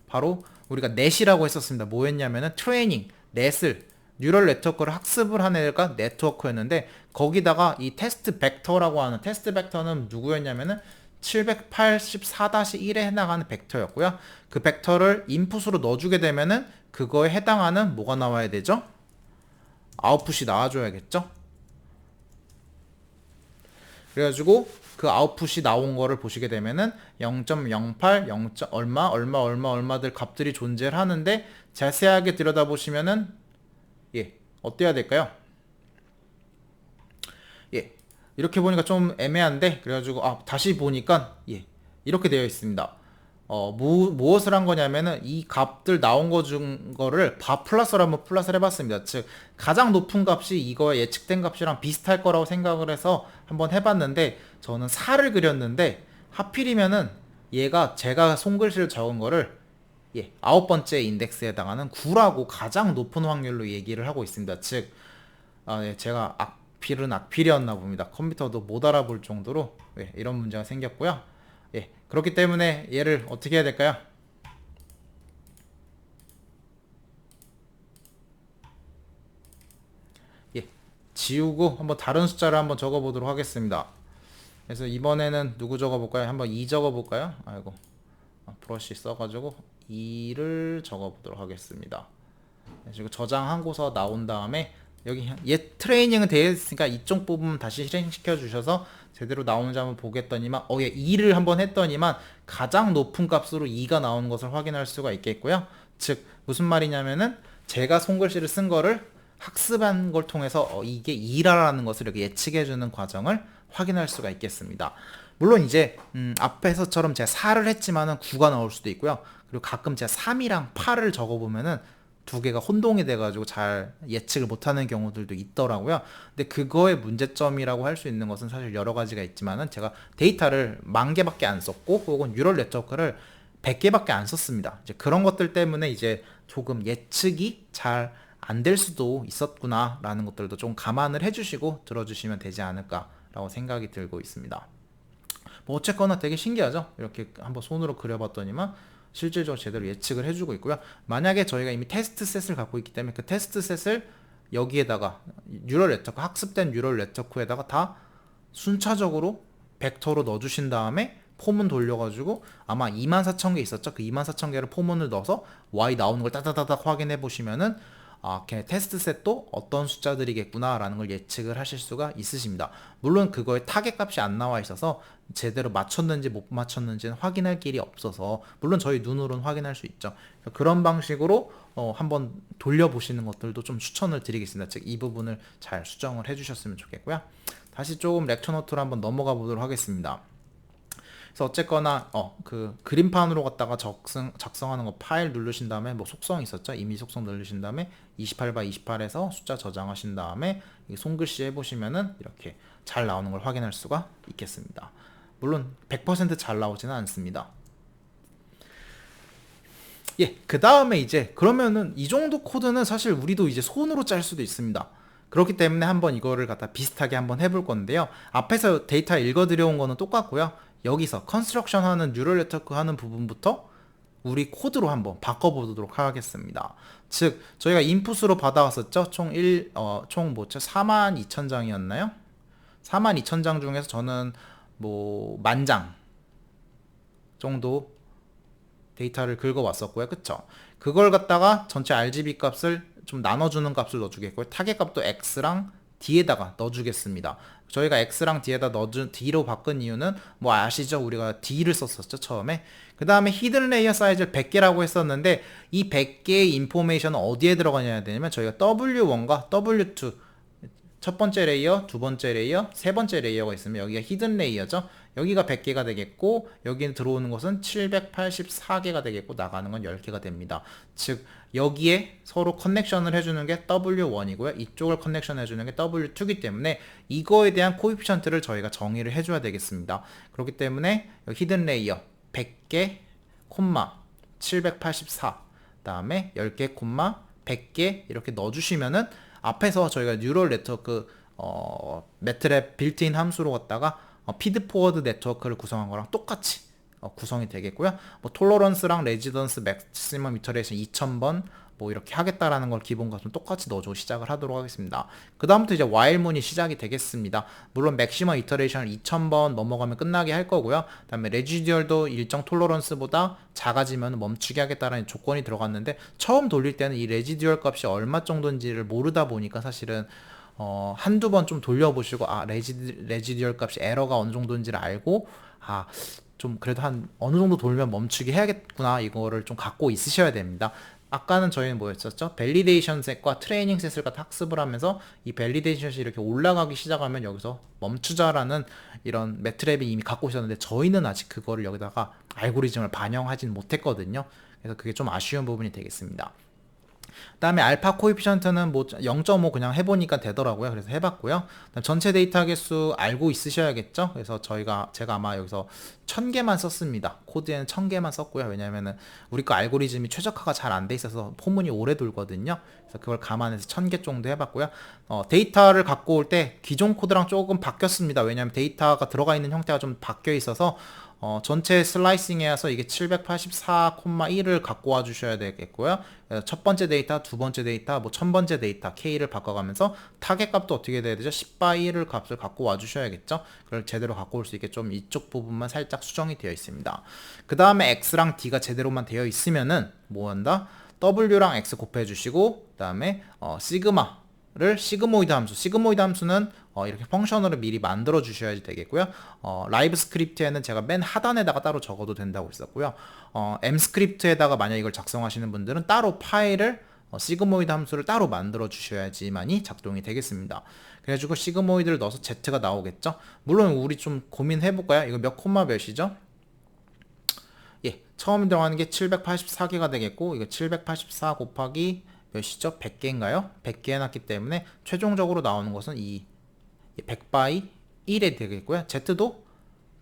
바로 우리가 넷이라고 했었습니다. 뭐 했냐면은 트레이닝, 넷을 뉴럴 네트워크를 학습을 하는 애가 네트워크였는데, 거기다가 이 테스트 벡터라고 하는, 테스트 벡터는 누구였냐면은 784-1에 해당하는 벡터였고요. 그 벡터를 인풋으로 넣어주게 되면은 그거에 해당하는 뭐가 나와야 되죠? 아웃풋이 나와줘야겠죠? 그래가지고 그 아웃풋이 나온 거를 보시게 되면은 0.08, 0. 얼마들 값들이 존재를 하는데, 자세하게 들여다보시면은 어때야 될까요? 이렇게 보니까 좀 애매한데, 그래가지고 다시 보니까 이렇게 되어 있습니다. 무엇을 한 거냐면은 이 값들 나온 거 중 거를 플러스를 한번 플러스를 해봤습니다. 즉 가장 높은 값이 이거에 예측된 값이랑 비슷할 거라고 생각을 해서 한번 해봤는데, 저는 4를 그렸는데 하필이면은 얘가 제가 손글씨를 적은 거를 9번째 인덱스에 해당하는 9라고 가장 높은 확률로 얘기를 하고 있습니다. 즉 제가 악필이었나 봅니다. 컴퓨터도 못 알아볼 정도로 이런 문제가 생겼고요. 그렇기 때문에 얘를 어떻게 해야 될까요? 지우고 한번 다른 숫자를 한번 적어 보도록 하겠습니다. 그래서 이번에는 누구 적어 볼까요? 한번 2 적어 볼까요? 아이고, 브러쉬 써가지고 2를 적어 보도록 하겠습니다. 그리고 저장하고서 나온 다음에 여기 트레이닝은 되어 있으니까 이쪽 부분 다시 실행시켜 주셔서 제대로 나오는지 한번 보겠더니만 2를 한번 했더니만 가장 높은 값으로 2가 나오는 것을 확인할 수가 있겠고요. 즉 무슨 말이냐면은 제가 손글씨를 쓴 거를 학습한 걸 통해서 이게 2라는 것을 이렇게 예측해 주는 과정을 확인할 수가 있겠습니다. 물론 이제 앞에서처럼 제가 4를 했지만은 9가 나올 수도 있고요. 그리고 가끔 제가 3이랑 8을 적어보면은 두 개가 혼동이 돼가지고 잘 예측을 못하는 경우들도 있더라고요. 근데 그거의 문제점이라고 할 수 있는 것은 사실 여러 가지가 있지만은, 제가 데이터를 10,000개밖에 안 썼고 혹은 뉴럴 네트워크를 100개밖에 안 썼습니다. 이제 그런 것들 때문에 이제 조금 예측이 잘 안 될 수도 있었구나라는 것들도 좀 감안을 해주시고 들어주시면 되지 않을까라고 생각이 들고 있습니다. 뭐 어쨌거나 되게 신기하죠? 이렇게 한번 손으로 그려봤더니만 실질적으로 제대로 예측을 해주고 있고요. 만약에 저희가 이미 테스트 셋을 갖고 있기 때문에 그 테스트 셋을 여기에다가 뉴럴 네트워크, 학습된 뉴럴 네트워크에다가 다 순차적으로 벡터로 넣어주신 다음에 포문 돌려가지고, 아마 24,000개 있었죠? 그 24,000개를 포문을 넣어서 Y 나오는 걸 따다다닥 확인해 보시면은 걔 테스트 셋도 어떤 숫자들이겠구나 라는 걸 예측을 하실 수가 있으십니다. 물론 그거에 타겟 값이 안 나와 있어서 제대로 맞췄는지 못 맞췄는지는 확인할 길이 없어서, 물론 저희 눈으로는 확인할 수 있죠. 그런 방식으로 한번 돌려보시는 것들도 좀 추천을 드리겠습니다. 즉 이 부분을 잘 수정을 해주셨으면 좋겠고요. 다시 조금 렉처 노트로 한번 넘어가 보도록 하겠습니다. 그래서 어쨌거나 그 그림판으로 갖다가 작성하는 거 파일 누르신 다음에 뭐 속성 있었죠? 이미 속성 누르신 다음에 28x28에서 숫자 저장하신 다음에 손글씨 해보시면은 이렇게 잘 나오는 걸 확인할 수가 있겠습니다. 물론 100% 잘 나오지는 않습니다. 그 다음에 이제 그러면은 이 정도 코드는 사실 우리도 이제 손으로 짤 수도 있습니다. 그렇기 때문에 한번 이거를 갖다 비슷하게 한번 해볼 건데요. 앞에서 데이터 읽어 들여온 거는 똑같고요. 여기서 컨스트럭션 하는 뉴럴 네트워크 하는 부분부터 우리 코드로 한번 바꿔보도록 하겠습니다. 즉 저희가 인풋으로 받아왔었죠. 총 42,000장이었나요? 42,000장 중에서 저는 뭐 10,000장 정도 데이터를 긁어왔었고요. 그쵸? 그걸 갖다가 전체 RGB 값을 좀 나눠주는 값을 넣어주겠고요. 타겟 값도 X랑 D에다가 넣어주겠습니다. 저희가 X랑 D로 바꾼 이유는 뭐 아시죠? 우리가 D를 썼었죠, 처음에. 그 다음에 히든 레이어 사이즈를 100개라고 했었는데, 이 100개의 인포메이션은 어디에 들어가냐 되냐면 저희가 W1과 W2, 첫 번째 레이어, 두 번째 레이어, 세 번째 레이어가 있으면 여기가 히든 레이어죠. 여기가 100개가 되겠고, 여기 들어오는 것은 784개가 되겠고, 나가는 건 10개가 됩니다. 즉 여기에 서로 커넥션을 해주는 게 W1이고요. 이쪽을 커넥션 해주는 게 W2이기 때문에 이거에 대한 코에피션트를 저희가 정의를 해줘야 되겠습니다. 그렇기 때문에 히든 레이어 100개, 784, 다음에 10개, 100개 이렇게 넣어주시면은 앞에서 저희가 뉴럴 네트워크 매트랩 빌트인 함수로 갖다가 피드 포워드 네트워크를 구성한 거랑 똑같이 구성이 되겠고요. 뭐 톨러런스랑 레지던스 맥시멈 이터레이션 2000번 뭐 이렇게 하겠다라는 걸 기본 값은 똑같이 넣어주고 시작을 하도록 하겠습니다. 그 다음부터 이제 while문이 시작이 되겠습니다. 물론 맥시멈 이터레이션을 2000번 넘어가면 끝나게 할 거고요. 그 다음에 레지듀얼도 일정 톨러런스보다 작아지면 멈추게 하겠다라는 조건이 들어갔는데, 처음 돌릴 때는 이 레지듀얼 값이 얼마 정도인지를 모르다 보니까 사실은 한두 번 좀 돌려보시고 레지듀얼 값이 에러가 어느 정도인지를 알고 좀 그래도 한 어느 정도 돌면 멈추게 해야겠구나, 이거를 좀 갖고 있으셔야 됩니다. 아까는 저희는 뭐였었죠? 밸리데이션 셋과 트레이닝 셋을 갖다 학습을 하면서 이 밸리데이션 셋이 이렇게 올라가기 시작하면 여기서 멈추자라는 이런 매트랩이 이미 갖고 있었는데, 저희는 아직 그거를 여기다가 알고리즘을 반영하진 못했거든요. 그래서 그게 좀 아쉬운 부분이 되겠습니다. 그 다음에 알파 코에피션트는 뭐 0.5 그냥 해보니까 되더라고요. 그래서 해봤고요. 그다음 전체 데이터 개수 알고 있으셔야겠죠. 그래서 제가 아마 여기서 1000개만 썼습니다. 코드에는 1000개만 썼고요. 왜냐면은 우리 거 알고리즘이 최적화가 잘 안 돼 있어서 포문이 오래 돌거든요. 그래서 그걸 감안해서 1000개 정도 해봤고요. 데이터를 갖고 올 때 기존 코드랑 조금 바뀌었습니다. 왜냐면 데이터가 들어가 있는 형태가 좀 바뀌어 있어서 전체 슬라이싱 해서 이게 784,1을 갖고 와 주셔야 되겠고요. 첫 번째 데이터, 두 번째 데이터, 뭐 1000번째 데이터 K를 바꿔가면서 타겟 값도 어떻게 돼야 되죠? 10/1을 값을 갖고 와 주셔야겠죠. 그걸 제대로 갖고 올 수 있게 좀 이쪽 부분만 살짝 수정이 되어 있습니다. 그 다음에 X랑 D가 제대로만 되어 있으면은 뭐 한다? W랑 X 곱해 주시고, 그 다음에 시그마를 시그모이드 함수는 이렇게 펑션으로 미리 만들어 주셔야 되겠고요. 라이브 스크립트에는 제가 맨 하단에다가 따로 적어도 된다고 했었고요. M 스크립트에다가 만약 이걸 작성하시는 분들은 따로 파일을 시그모이드 함수를 따로 만들어 주셔야지만이 작동이 되겠습니다. 그래가지고 시그모이드를 넣어서 Z가 나오겠죠. 물론 우리 좀 고민해 볼까요? 이거 몇 콤마 몇이죠? 예, 처음 들어가는 게 784개가 되겠고, 이거 784 곱하기 몇이죠? 100개인가요? 100개 해놨기 때문에 최종적으로 나오는 것은 이 100 1에 되겠고요. Z도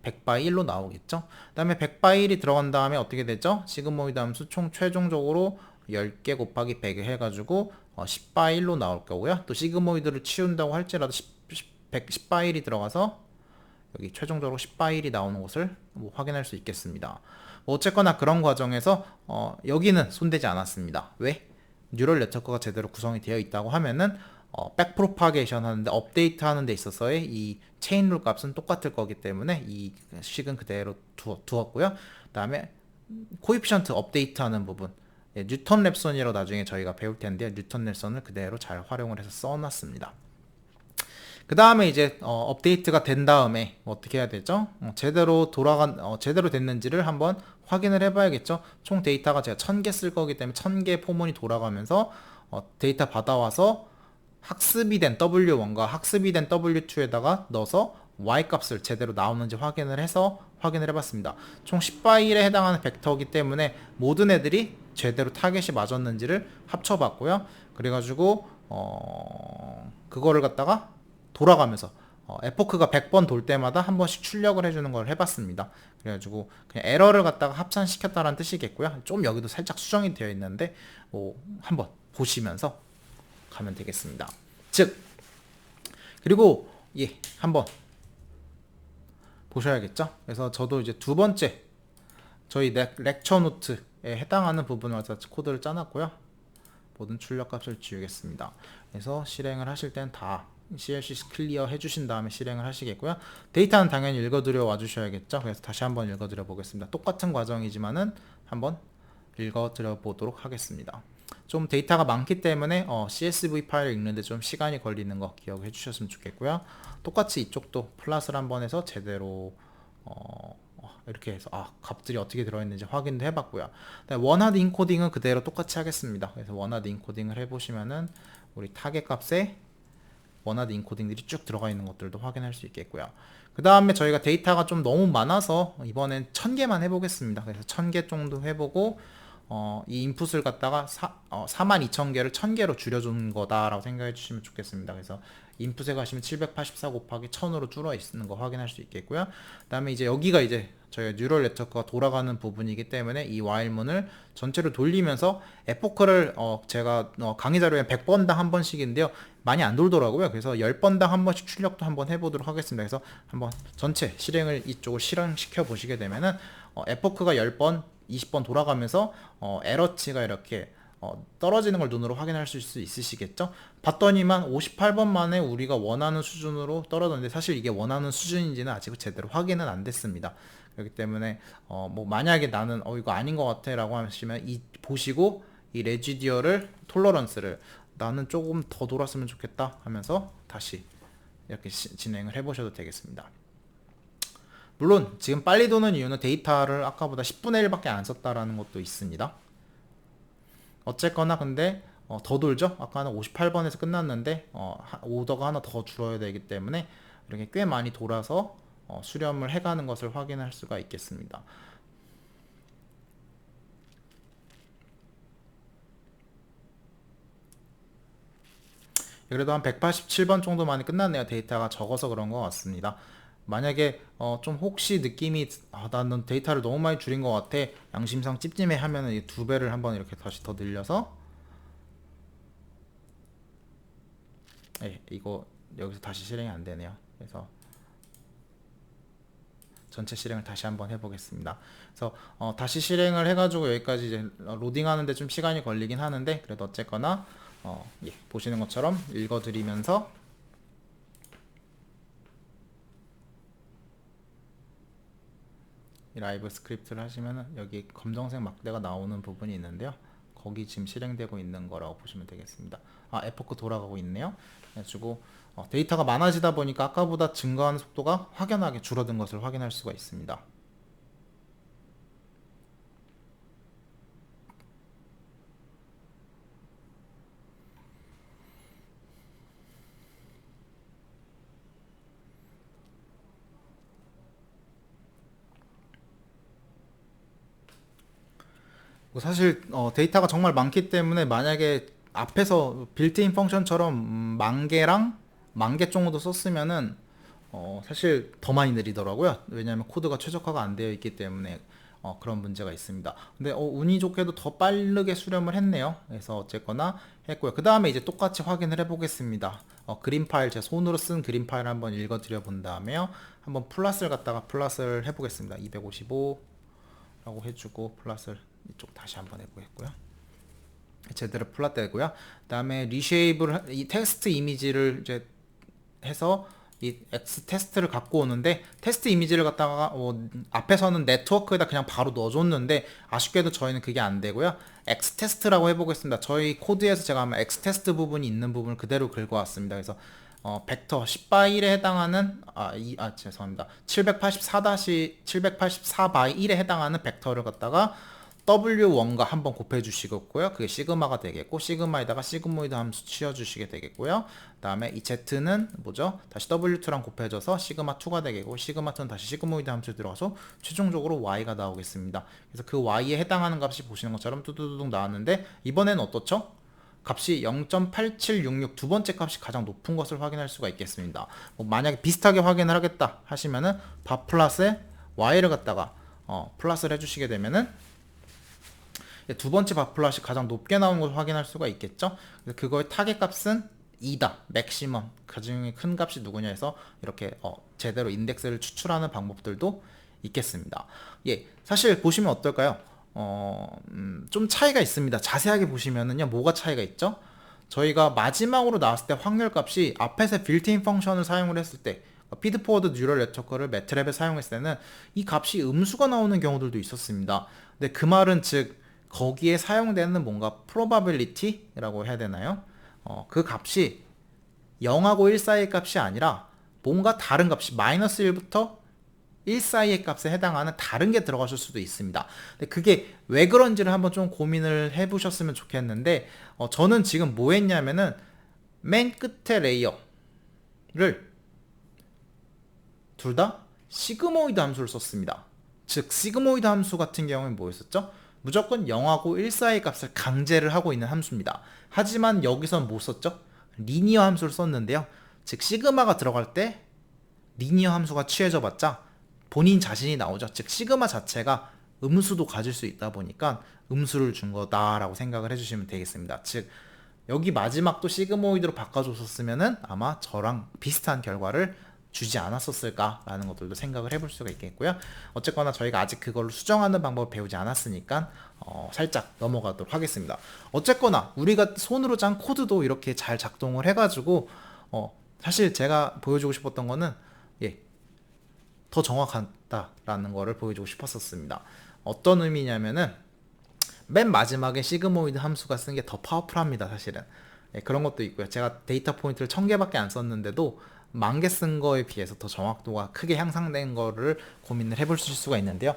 100 1로 나오겠죠. 그 다음에 100 1이 들어간 다음에 어떻게 되죠? 시그모이드 함수 총 최종적으로 10개 곱하기 100을 해가지고 10 1로 나올 거고요. 또 시그모이드를 치운다고 할지라도 10 1이 들어가서 여기 최종적으로 10 1이 나오는 것을 뭐 확인할 수 있겠습니다. 뭐 어쨌거나 그런 과정에서 여기는 손대지 않았습니다. 왜? 뉴럴 네트워크가 제대로 구성이 되어 있다고 하면은 백프로파게이션 하는데, 업데이트 하는 데 있어서의 이 체인룰 값은 똑같을 거기 때문에 이 식은 그대로 두었고요. 그 다음에 코에피션트 업데이트 하는 부분, 뉴턴 랩선이라고 나중에 저희가 배울 텐데, 뉴턴 랩선을 그대로 잘 활용을 해서 써놨습니다. 그 다음에 이제 업데이트가 된 다음에 어떻게 해야 되죠? 제대로 됐는지를 한번 확인을 해봐야겠죠. 총 데이터가 제가 1000개 쓸 거기 때문에 1000개 포문이 돌아가면서 데이터 받아와서 학습이 된 W1과 학습이 된 W2에다가 넣어서 Y값을 제대로 나오는지 확인을 해봤습니다. 총 10/1에 해당하는 벡터이기 때문에 모든 애들이 제대로 타겟이 맞았는지를 합쳐봤고요. 그래가지고 그거를 갖다가 돌아가면서 에포크가 100번 돌 때마다 한 번씩 출력을 해주는 걸 해봤습니다. 그래가지고 그냥 에러를 갖다가 합산시켰다는 뜻이겠고요. 좀 여기도 살짝 수정이 되어 있는데 뭐 한번 보시면서 가면 되겠습니다. 즉, 그리고 한번 보셔야겠죠. 그래서 저도 이제 두 번째 저희 렉처 노트에 해당하는 부분을 코드를 짜놨고요. 모든 출력값을 지우겠습니다. 그래서 실행을 하실 땐 다 CLC 클리어 해주신 다음에 실행을 하시겠고요. 데이터는 당연히 읽어드려 와주셔야겠죠. 그래서 다시 한번 읽어드려 보겠습니다. 똑같은 과정이지만은 한번 읽어드려 보도록 하겠습니다. 좀 데이터가 많기 때문에 CSV 파일을 읽는데 좀 시간이 걸리는 거 기억해 주셨으면 좋겠고요. 똑같이 이쪽도 플랫을 한번 해서 제대로 이렇게 해서 값들이 어떻게 들어있는지 확인도 해봤고요. 원하드 인코딩은 그대로 똑같이 하겠습니다. 그래서 원하드 인코딩을 해보시면은 우리 타겟 값에 원하드 인코딩들이 쭉 들어가 있는 것들도 확인할 수 있겠고요. 그 다음에 저희가 데이터가 좀 너무 많아서 이번엔 1000개만 해보겠습니다. 그래서 1000개 정도 해보고 이 인풋을 갖다가 42,000개를 1000개로 줄여준 거다라고 생각해 주시면 좋겠습니다. 그래서 인풋에 가시면 784 곱하기 1000으로 줄어 있는 거 확인할 수 있겠고요. 그 다음에 이제 여기가 이제 저희가 뉴럴 네트워크가 돌아가는 부분이기 때문에 이 while문을 전체를 돌리면서 에포크를 제가 강의 자료에 100번당 한 번씩인데요. 많이 안 돌더라고요. 그래서 10번당 한 번씩 출력도 한번 해보도록 하겠습니다. 그래서 한번 전체 실행을 이쪽을 실행시켜 보시게 되면은 에포크가 10번, 20번 돌아가면서 에러치가 이렇게 떨어지는 걸 눈으로 확인할 수 있으시겠죠? 봤더니만 58번 만에 우리가 원하는 수준으로 떨어졌는데 사실 이게 원하는 수준인지는 아직 제대로 확인은 안 됐습니다. 그렇기 때문에 뭐 만약에 나는 이거 아닌 것 같아 라고 하시면 보시고 이 레지디어를 톨러런스를 나는 조금 더 돌았으면 좋겠다 하면서 다시 이렇게 진행을 해 보셔도 되겠습니다. 물론 지금 빨리 도는 이유는 데이터를 아까보다 10분의 1밖에 안 썼다라는 것도 있습니다. 어쨌거나 근데 더 돌죠. 아까는 58번에서 끝났는데 오더가 하나 더 줄어야 되기 때문에 이렇게 꽤 많이 돌아서 수렴을 해가는 것을 확인할 수가 있겠습니다. 그래도 한 187번 정도 많이 끝났네요. 데이터가 적어서 그런 것 같습니다. 만약에 좀 혹시 느낌이 나는 데이터를 너무 많이 줄인 것 같아 양심상 찝찝해 하면은 이 2배를 한번 이렇게 다시 더 늘려서 이거 여기서 다시 실행이 안 되네요. 그래서 전체 실행을 다시 한번 해보겠습니다. 그래서 다시 실행을 해가지고 여기까지 이제 로딩하는데 좀 시간이 걸리긴 하는데 그래도 어쨌거나 보시는 것처럼 읽어드리면서 이 라이브 스크립트를 하시면은 여기 검정색 막대가 나오는 부분이 있는데요. 거기 지금 실행되고 있는 거라고 보시면 되겠습니다. 에포크 돌아가고 있네요. 그래가지고 데이터가 많아지다 보니까 아까보다 증가하는 속도가 확연하게 줄어든 것을 확인할 수가 있습니다. 사실 데이터가 정말 많기 때문에 만약에 앞에서 빌트인 펑션처럼 만 개 정도 썼으면은 사실 더 많이 느리더라고요. 왜냐하면 코드가 최적화가 안 되어 있기 때문에 그런 문제가 있습니다. 근데 운이 좋게도 더 빠르게 수렴을 했네요. 그래서 어쨌거나 했고요. 그 다음에 이제 똑같이 확인을 해보겠습니다. 그림 파일, 제 손으로 쓴 그림 파일 한번 읽어 드려 본 다음에요. 한번 플러스를 갖다가 플러스를 해보겠습니다. 255라고 해주고 플러스를 이쪽 다시 한번 해보겠고요. 제대로 플랫되고요. 그 다음에 리쉐입을 이 텍스트 이미지를 이제 해서 이 X 테스트를 갖고 오는데 테스트 이미지를 갖다가 앞에서는 네트워크에다 그냥 바로 넣어줬는데 아쉽게도 저희는 그게 안 되고요. X 테스트라고 해보겠습니다. 저희 코드에서 제가 아마 X 테스트 부분이 있는 부분을 그대로 긁어왔습니다. 그래서 벡터 10x1에 해당하는 죄송합니다. 784-784x1에 해당하는 벡터를 갖다가 W1과 한번 곱해 주시겠고요. 그게 시그마가 되겠고 시그마에다가 시그모이드 함수 치워 주시게 되겠고요. 그 다음에 이 Z는 뭐죠? 다시 W2랑 곱해져서 시그마2가 되겠고 시그마2는 다시 시그모이드 함수 들어가서 최종적으로 Y가 나오겠습니다. 그래서 그 Y에 해당하는 값이 보시는 것처럼 뚜두두둑 나왔는데 이번에는 어떻죠? 값이 0.8766 두 번째 값이 가장 높은 것을 확인할 수가 있겠습니다. 만약에 비슷하게 확인을 하겠다 하시면은 바 플러스에 Y를 갖다가 플러스를 해주시게 되면은 두 번째 바플롯이 가장 높게 나오는 것을 확인할 수가 있겠죠. 그거의 타겟 값은 2다. 맥시멈. 가장 큰 값이 누구냐 해서 이렇게 제대로 인덱스를 추출하는 방법들도 있겠습니다. 사실 보시면 어떨까요? 좀 차이가 있습니다. 자세하게 보시면은요, 뭐가 차이가 있죠? 저희가 마지막으로 나왔을 때 확률 값이 앞에서 빌트인 펑션을 사용을 했을 때 피드포워드 뉴럴 네트워크를 매트랩에 사용했을 때는 이 값이 음수가 나오는 경우들도 있었습니다. 근데 그 말은 즉 거기에 사용되는 뭔가 probability라고 해야 되나요? 그 값이 0하고 1 사이의 값이 아니라 뭔가 다른 값이 마이너스 1부터 1 사이의 값에 해당하는 다른 게 들어가실 수도 있습니다. 근데 그게 왜 그런지를 한번 좀 고민을 해보셨으면 좋겠는데 저는 지금 뭐 했냐면은 맨 끝에 레이어를 둘 다 시그모이드 함수를 썼습니다. 즉 시그모이드 함수 같은 경우는 뭐였었죠? 무조건 0하고 1 사이의 값을 강제를 하고 있는 함수입니다. 하지만 여기선 뭐 썼죠? 리니어 함수를 썼는데요. 즉 시그마가 들어갈 때 리니어 함수가 취해져 봤자 본인 자신이 나오죠. 즉 시그마 자체가 음수도 가질 수 있다 보니까 음수를 준 거다라고 생각을 해주시면 되겠습니다. 즉 여기 마지막도 시그모이드로 바꿔줬었으면은 아마 저랑 비슷한 결과를 주지 않았었을까라는 것들도 생각을 해볼 수가 있겠고요. 어쨌거나 저희가 아직 그걸로 수정하는 방법을 배우지 않았으니까 살짝 넘어가도록 하겠습니다. 어쨌거나 우리가 손으로 짠 코드도 이렇게 잘 작동을 해가지고 사실 제가 보여주고 싶었던 거는 더 정확하다라는 거를 보여주고 싶었었습니다. 어떤 의미냐면은 맨 마지막에 시그모이드 함수가 쓴 게 더 파워풀합니다. 사실은 그런 것도 있고요. 제가 데이터 포인트를 1000개밖에 안 썼는데도 10,000개 쓴 거에 비해서 더 정확도가 크게 향상된 거를 고민을 해볼 수가 있는데요.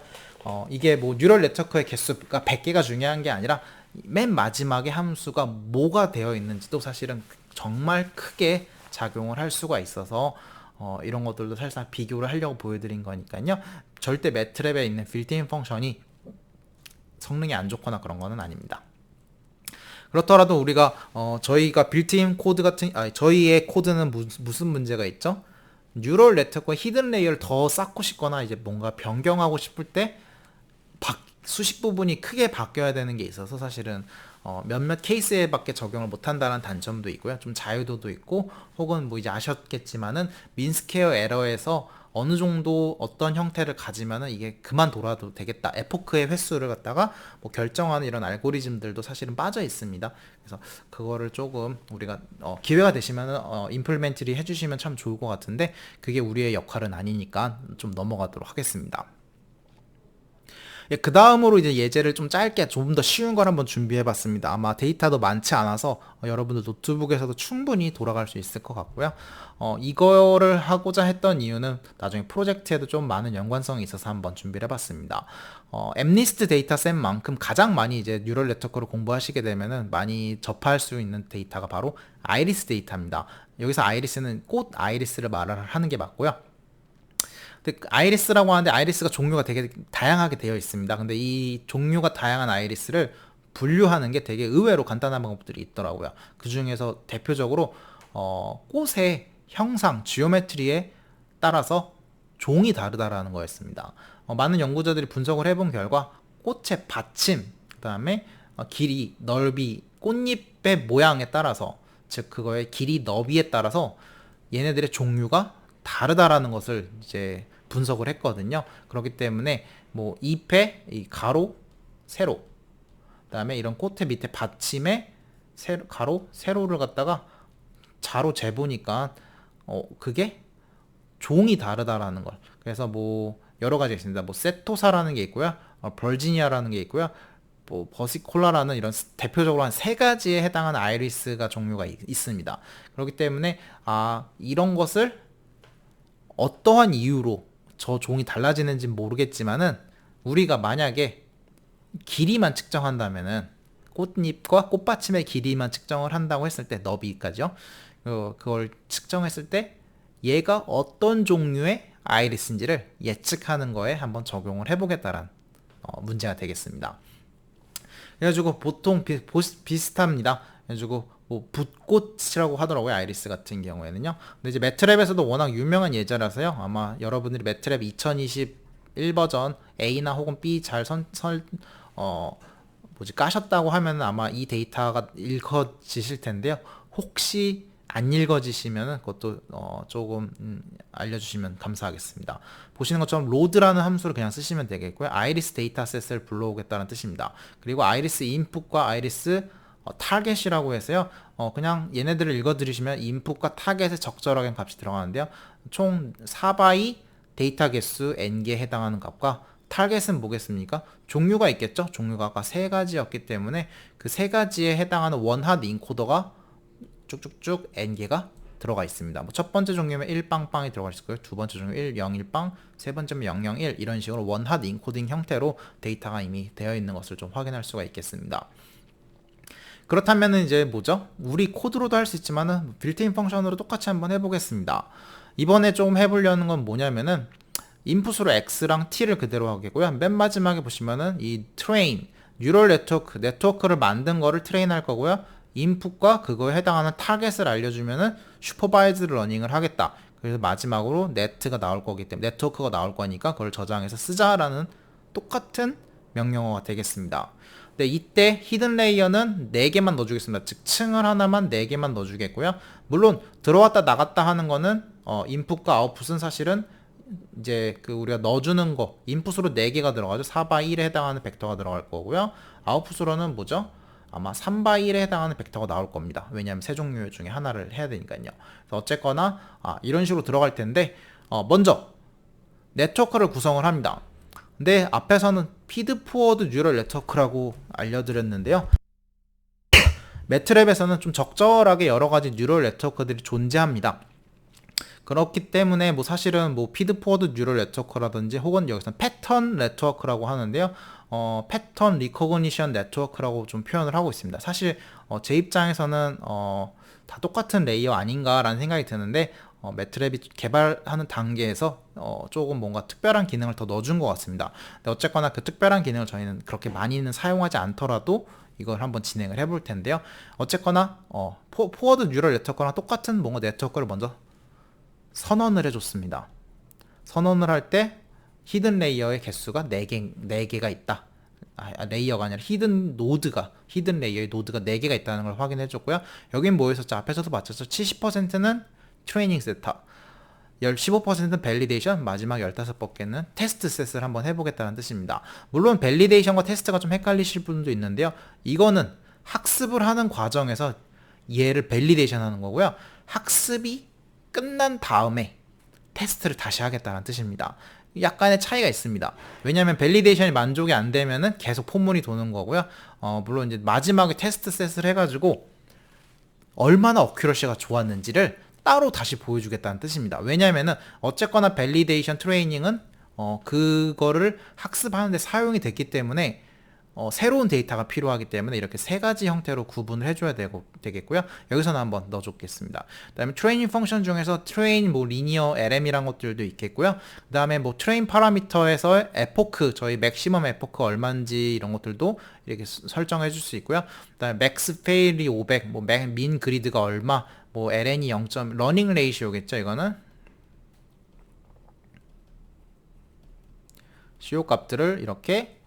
이게 뭐 뉴럴 네트워크의 개수가 100개가 중요한 게 아니라 맨 마지막에 함수가 뭐가 되어 있는지도 사실은 정말 크게 작용을 할 수가 있어서 이런 것들도 살짝 비교를 하려고 보여드린 거니까요. 절대 매트랩에 있는 빌트인 펑션이 성능이 안 좋거나 그런 거는 아닙니다. 그렇더라도 우리가 저희가 빌트인 코드 같은 저희의 코드는 무슨 문제가 있죠? 뉴럴 네트워크 히든 레이어를 더 쌓고 싶거나 이제 뭔가 변경하고 싶을 때 수식 부분이 크게 바뀌어야 되는 게 있어서 사실은 몇몇 케이스에밖에 적용을 못한다는 단점도 있고요. 좀 자유도도 있고 혹은 뭐 이제 아셨겠지만은 민스퀘어 에러에서 어느 정도 어떤 형태를 가지면은 이게 그만 돌아도 되겠다. 에포크의 횟수를 갖다가 뭐 결정하는 이런 알고리즘들도 사실은 빠져 있습니다. 그래서 그거를 조금 우리가 기회가 되시면은 임플멘트리 해주시면 참 좋을 것 같은데 그게 우리의 역할은 아니니까 좀 넘어가도록 하겠습니다. 그 다음으로 이제 예제를 좀 짧게 좀 더 쉬운 걸 한번 준비해 봤습니다. 아마 데이터도 많지 않아서 여러분들 노트북에서도 충분히 돌아갈 수 있을 것 같고요. 이거를 하고자 했던 이유는 나중에 프로젝트에도 좀 많은 연관성이 있어서 한번 준비를 해봤습니다. 엠니스트 데이터셋만큼 가장 많이 이제 뉴럴 네트워크를 공부하시게 되면은 많이 접할 수 있는 데이터가 바로 아이리스 데이터입니다. 여기서 아이리스는 꽃 아이리스를 말을 하는 게 맞고요. 아이리스라고 하는데 아이리스가 종류가 되게 다양하게 되어 있습니다. 근데 이 종류가 다양한 아이리스를 분류하는 게 되게 의외로 간단한 방법들이 있더라고요. 그 중에서 대표적으로 꽃의 형상, 지오메트리에 따라서 종이 다르다라는 거였습니다. 많은 연구자들이 분석을 해본 결과 꽃의 받침, 그 다음에 길이, 넓이, 꽃잎의 모양에 따라서 즉 그거의 길이, 너비에 따라서 얘네들의 종류가 다르다라는 것을 이제 분석을 했거든요. 그렇기 때문에 뭐 잎의 이 가로, 세로, 그다음에 이런 꽃의 밑에 받침에 가로, 세로를 갖다가 자로 재보니까 그게 종이 다르다라는 걸. 그래서 뭐 여러 가지 있습니다. 뭐 세토사라는 게 있고요, 벌지니아라는 게 있고요, 뭐 버시콜라라는 이런 대표적으로 한 3가지에 해당하는 아이리스가 종류가 있습니다. 그렇기 때문에 이런 것을 어떠한 이유로 저 종이 달라지는지는 모르겠지만은 우리가 만약에 길이만 측정한다면은 꽃잎과 꽃받침의 길이만 측정을 한다고 했을 때 너비까지요. 그걸 측정했을 때 얘가 어떤 종류의 아이리스인지를 예측하는 거에 한번 적용을 해보겠다는 문제가 되겠습니다. 그래가지고 보통 비슷합니다. 그래가지고 뭐 붓꽃이라고 하더라고요. 아이리스 같은 경우에는요. 근데 이제 매트랩에서도 워낙 유명한 예제라서요. 아마 여러분들이 매트랩 2021 버전 A나 혹은 B 잘 까셨다고 하면 아마 이 데이터가 읽어지실 텐데요. 혹시 안 읽어지시면은 그것도 조금 알려주시면 감사하겠습니다. 보시는 것처럼 로드라는 함수를 그냥 쓰시면 되겠고요. 아이리스 데이터셋을 불러오겠다는 뜻입니다. 그리고 아이리스 인풋과 아이리스 타겟이라고 해서요. 그냥 얘네들을 읽어드리시면 인풋과 타겟에 적절하게 값이 들어가는데요. 총 4바이 데이터 개수 n개에 해당하는 값과 타겟은 뭐겠습니까? 종류가 있겠죠? 종류가 아까 3가지였기 때문에 그 3가지에 해당하는 원핫 인코더가 쭉쭉쭉 n개가 들어가 있습니다. 뭐 첫 번째 종류면 1빵빵이 들어가 있을 거예요. 두 번째 종류 101빵, 세 번째면 001 이런 식으로 원핫 인코딩 형태로 데이터가 이미 되어 있는 것을 좀 확인할 수가 있겠습니다. 그렇다면 이제 뭐죠? 우리 코드로도 할 수 있지만은 빌트인 펑션으로 똑같이 한번 해보겠습니다. 이번에 조금 해보려는 건 뭐냐면은 인풋으로 x랑 t를 그대로 하겠고요. 맨 마지막에 보시면은 이 트레인 뉴럴 네트워크를 만든 거를 트레인 할 거고요. 인풋과 그거에 해당하는 타겟을 알려주면은 슈퍼바이즈 러닝을 하겠다. 그래서 마지막으로 net가 나올 거기 때문에 네트워크가 나올 거니까 그걸 저장해서 쓰자라는 똑같은 명령어가 되겠습니다. 네, 이때 히든 레이어는 4개만 넣어주겠습니다. 즉 층을 하나만 4개만 넣어주겠고요. 물론 들어왔다 나갔다 하는 거는 인풋과 아웃풋은 사실은 이제 그 우리가 넣어주는 거 인풋으로 4개가 들어가죠. 4x1에 해당하는 벡터가 들어갈 거고요. 아웃풋으로는 뭐죠? 아마 3x1에 해당하는 벡터가 나올 겁니다. 왜냐하면 세 종류 중에 하나를 해야 되니까요. 그래서 어쨌거나 이런 식으로 들어갈 텐데 먼저 네트워크를 구성을 합니다. 근데 앞에서는 피드 포워드 뉴럴 네트워크라고 알려드렸는데요. 매트랩에서는 좀 적절하게 여러 가지 뉴럴 네트워크들이 존재합니다. 그렇기 때문에 뭐 사실은 뭐 피드 포워드 뉴럴 네트워크라든지 혹은 여기서 패턴 네트워크라고 하는데요. 패턴 리코그니션 네트워크라고 좀 표현을 하고 있습니다. 사실 제 입장에서는 다 똑같은 레이어 아닌가라는 생각이 드는데 매트랩이 개발하는 단계에서 조금 뭔가 특별한 기능을 더 넣어준 것 같습니다. 근데 어쨌거나 그 특별한 기능을 저희는 그렇게 많이는 사용하지 않더라도 이걸 한번 진행을 해볼 텐데요. 어쨌거나 포워드 뉴럴 네트워크랑 똑같은 뭔가 네트워크를 먼저 선언을 해줬습니다. 선언을 할 때 히든 레이어의 개수가 4개가 있다. 레이어가 아니라 히든 레이어의 노드가 4개가 있다는 걸 확인해 줬고요. 여긴 뭐 있었죠? 앞에서도 봤었죠. 70%는 트레이닝 세터, 15%는 밸리데이션, 마지막 15번째는 테스트 셋을 한번 해보겠다는 뜻입니다. 물론 밸리데이션과 테스트가 좀 헷갈리실 분도 있는데요. 이거는 학습을 하는 과정에서 얘를 밸리데이션 하는 거고요. 학습이 끝난 다음에 테스트를 다시 하겠다는 뜻입니다. 약간의 차이가 있습니다. 왜냐하면 밸리데이션이 만족이 안 되면은 계속 포문이 도는 거고요. 물론 이제 마지막에 테스트 셋을 해가지고 얼마나 어큐러시가 좋았는지를 따로 다시 보여주겠다는 뜻입니다. 왜냐하면은 어쨌거나 밸리데이션 트레이닝은 그거를 학습하는데 사용이 됐기 때문에 새로운 데이터가 필요하기 때문에 이렇게 세 가지 형태로 구분을 해줘야 되겠고요. 여기서는 한번 넣어줬겠습니다. 그 다음에 트레이닝 펑션 중에서 트레인 뭐 리니어 LM이란 것들도 있겠고요. 그 다음에 뭐 트레인 파라미터에서 에포크, 저희 맥시멈 에포크 얼마인지 이런 것들도 이렇게 설정해 줄 수 있고요. 그 다음에 맥스 페일이 500, 뭐 민 그리드가 얼마, 뭐 LN이 0. 러닝 레이시오겠죠. 이거는 CO 값들을 이렇게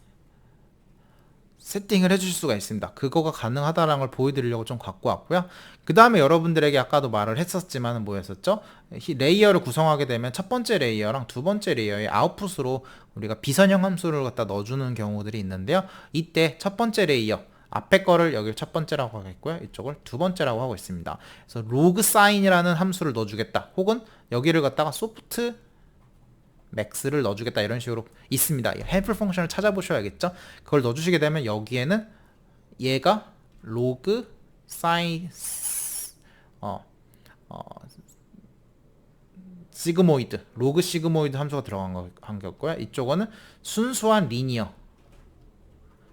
세팅을 해주실 수가 있습니다. 그거가 가능하다는 걸 보여드리려고 좀 갖고 왔고요. 그 다음에 여러분들에게 아까도 말을 했었지만 뭐였었죠? 레이어를 구성하게 되면 첫 번째 레이어랑 두 번째 레이어의 아웃풋으로 우리가 비선형 함수를 갖다 넣어주는 경우들이 있는데요. 이때 첫 번째 레이어 앞에 거를 여기 첫 번째라고 하겠고요. 이쪽을 두 번째라고 하고 있습니다. 그래서 로그 사인이라는 함수를 넣어주겠다. 혹은 여기를 갖다가 소프트 맥스를 넣어주겠다 이런 식으로 있습니다. 헬프 펑션을 찾아보셔야겠죠. 그걸 넣어주시게 되면 여기에는 얘가 로그 사인 시그모이드 로그 시그모이드 함수가 들어간 거였고요. 이쪽은 순수한 리니어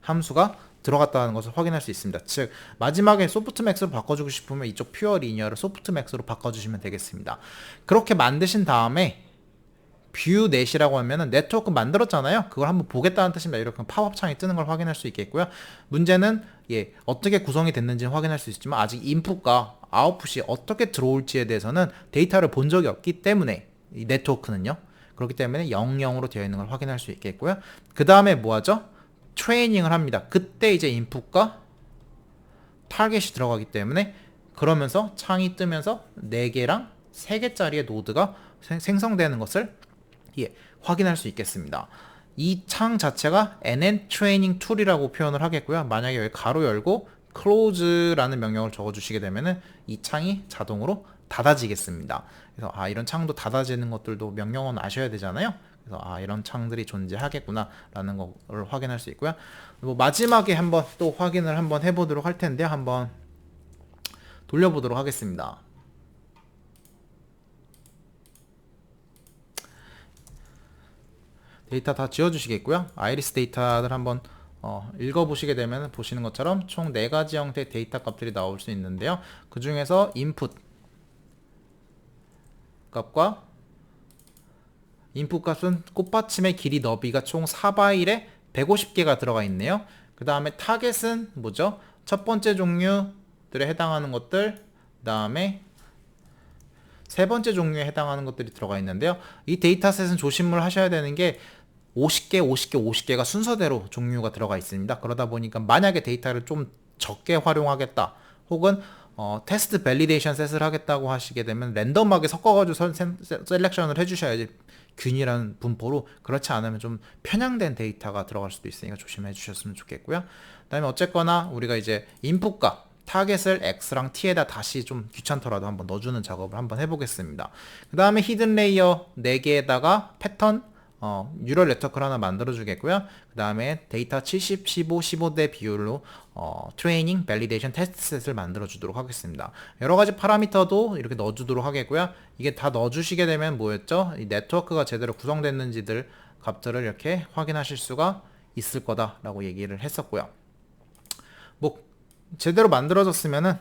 함수가 들어갔다는 것을 확인할 수 있습니다. 즉 마지막에 소프트맥스로 바꿔주고 싶으면 이쪽 퓨어 리니어를 소프트맥스로 바꿔주시면 되겠습니다. 그렇게 만드신 다음에 뷰 넷이라고 하면은 네트워크 만들었잖아요. 그걸 한번 보겠다는 뜻입니다. 이렇게 팝업 창이 뜨는 걸 확인할 수 있겠고요. 문제는 어떻게 구성이 됐는지는 확인할 수 있지만 아직 인풋과 아웃풋이 어떻게 들어올지에 대해서는 데이터를 본 적이 없기 때문에 이 네트워크는요. 그렇기 때문에 00으로 되어 있는 걸 확인할 수 있겠고요. 그 다음에 뭐하죠? 트레이닝을 합니다. 그때 이제 인풋과 타겟이 들어가기 때문에 그러면서 창이 뜨면서 4개랑 3개짜리의 노드가 생성되는 것을 확인할 수 있겠습니다. 이 창 자체가 NN 트레이닝 툴이라고 표현을 하겠고요. 만약에 여기 가로 열고 close라는 명령을 적어주시게 되면은 이 창이 자동으로 닫아지겠습니다. 그래서 이런 창도 닫아지는 것들도 명령어는 아셔야 되잖아요. 그래서 이런 창들이 존재하겠구나 라는 걸 확인할 수 있고요. 뭐 마지막에 한번 또 확인을 한번 해보도록 할 텐데요. 한번 돌려보도록 하겠습니다. 데이터 다 지워주시겠고요. 아이리스 데이터를 한번 읽어보시게 되면 보시는 것처럼 총 4가지 형태의 데이터 값들이 나올 수 있는데요. 그 중에서 인풋 값과 인풋 값은 꽃받침의 길이 너비가 총 4바일에 150개가 들어가 있네요. 그 다음에 타겟은 뭐죠? 첫 번째 종류들에 해당하는 것들, 그 다음에 세 번째 종류에 해당하는 것들이 들어가 있는데요. 이 데이터셋은 조심을 하셔야 되는 게 50개, 50개, 50개가 순서대로 종류가 들어가 있습니다. 그러다 보니까 만약에 데이터를 좀 적게 활용하겠다, 혹은 테스트 밸리데이션 셋을 하겠다고 하시게 되면 랜덤하게 섞어가지고 셀렉션을 해주셔야지, 균이라는 분포로. 그렇지 않으면 좀 편향된 데이터가 들어갈 수도 있으니까 조심해 주셨으면 좋겠고요. 그 다음에 어쨌거나 우리가 이제 인풋과 타겟을 X랑 T에다 다시 좀 귀찮더라도 한번 넣어주는 작업을 한번 해보겠습니다. 그 다음에 히든 레이어 4개에다가 패턴 뉴럴 네트워크를 하나 만들어 주겠고요. 그 다음에 데이터 70, 15, 15대 비율로 트레이닝, 밸리데이션, 테스트 셋을 만들어 주도록 하겠습니다. 여러 가지 파라미터도 이렇게 넣어 주도록 하겠고요. 이게 다 넣어 주시게 되면 뭐였죠? 이 네트워크가 제대로 구성됐는지들 값들을 이렇게 확인하실 수가 있을 거다라고 얘기를 했었고요. 뭐 제대로 만들어졌으면은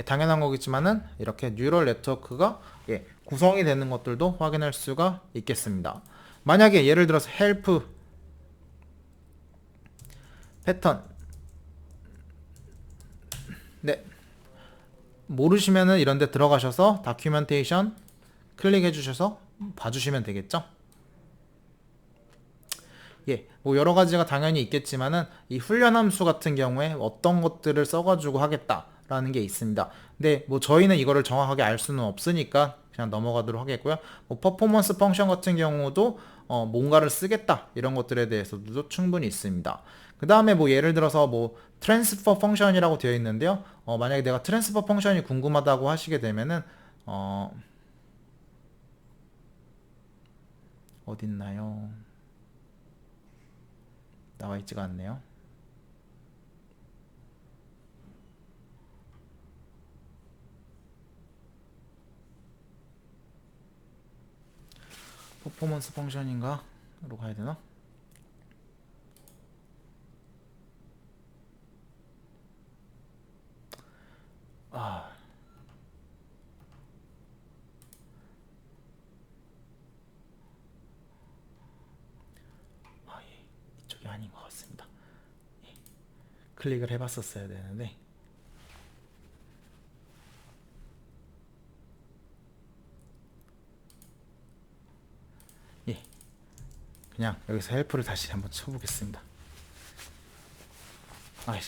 당연한 거겠지만은 이렇게 뉴럴 네트워크가 구성이 되는 것들도 확인할 수가 있겠습니다. 만약에 예를 들어서 헬프 패턴 모르시면은 이런 데 들어가셔서 다큐멘테이션 클릭해 주셔서 봐주시면 되겠죠. 뭐 여러 가지가 당연히 있겠지만은 이 훈련 함수 같은 경우에 어떤 것들을 써가지고 하겠다라는 게 있습니다. 근데 뭐 저희는 이거를 정확하게 알 수는 없으니까 그냥 넘어가도록 하겠고요. 뭐 퍼포먼스 펑션 같은 경우도 뭔가를 쓰겠다 이런 것들에 대해서도 충분히 있습니다. 그 다음에 뭐 예를 들어서 뭐 트랜스퍼 펑션이라고 되어 있는데요. 만약에 내가 트랜스퍼 펑션이 궁금하다고 하시게 되면은 어딨나요? 나와 있지가 않네요. 퍼포먼스 펑션인가? 로 가야 되나? 아, 이쪽이 아닌 것 같습니다. 클릭을 해봤었어야 되는데. 그냥 여기서 헬프를 다시 한번 쳐보겠습니다.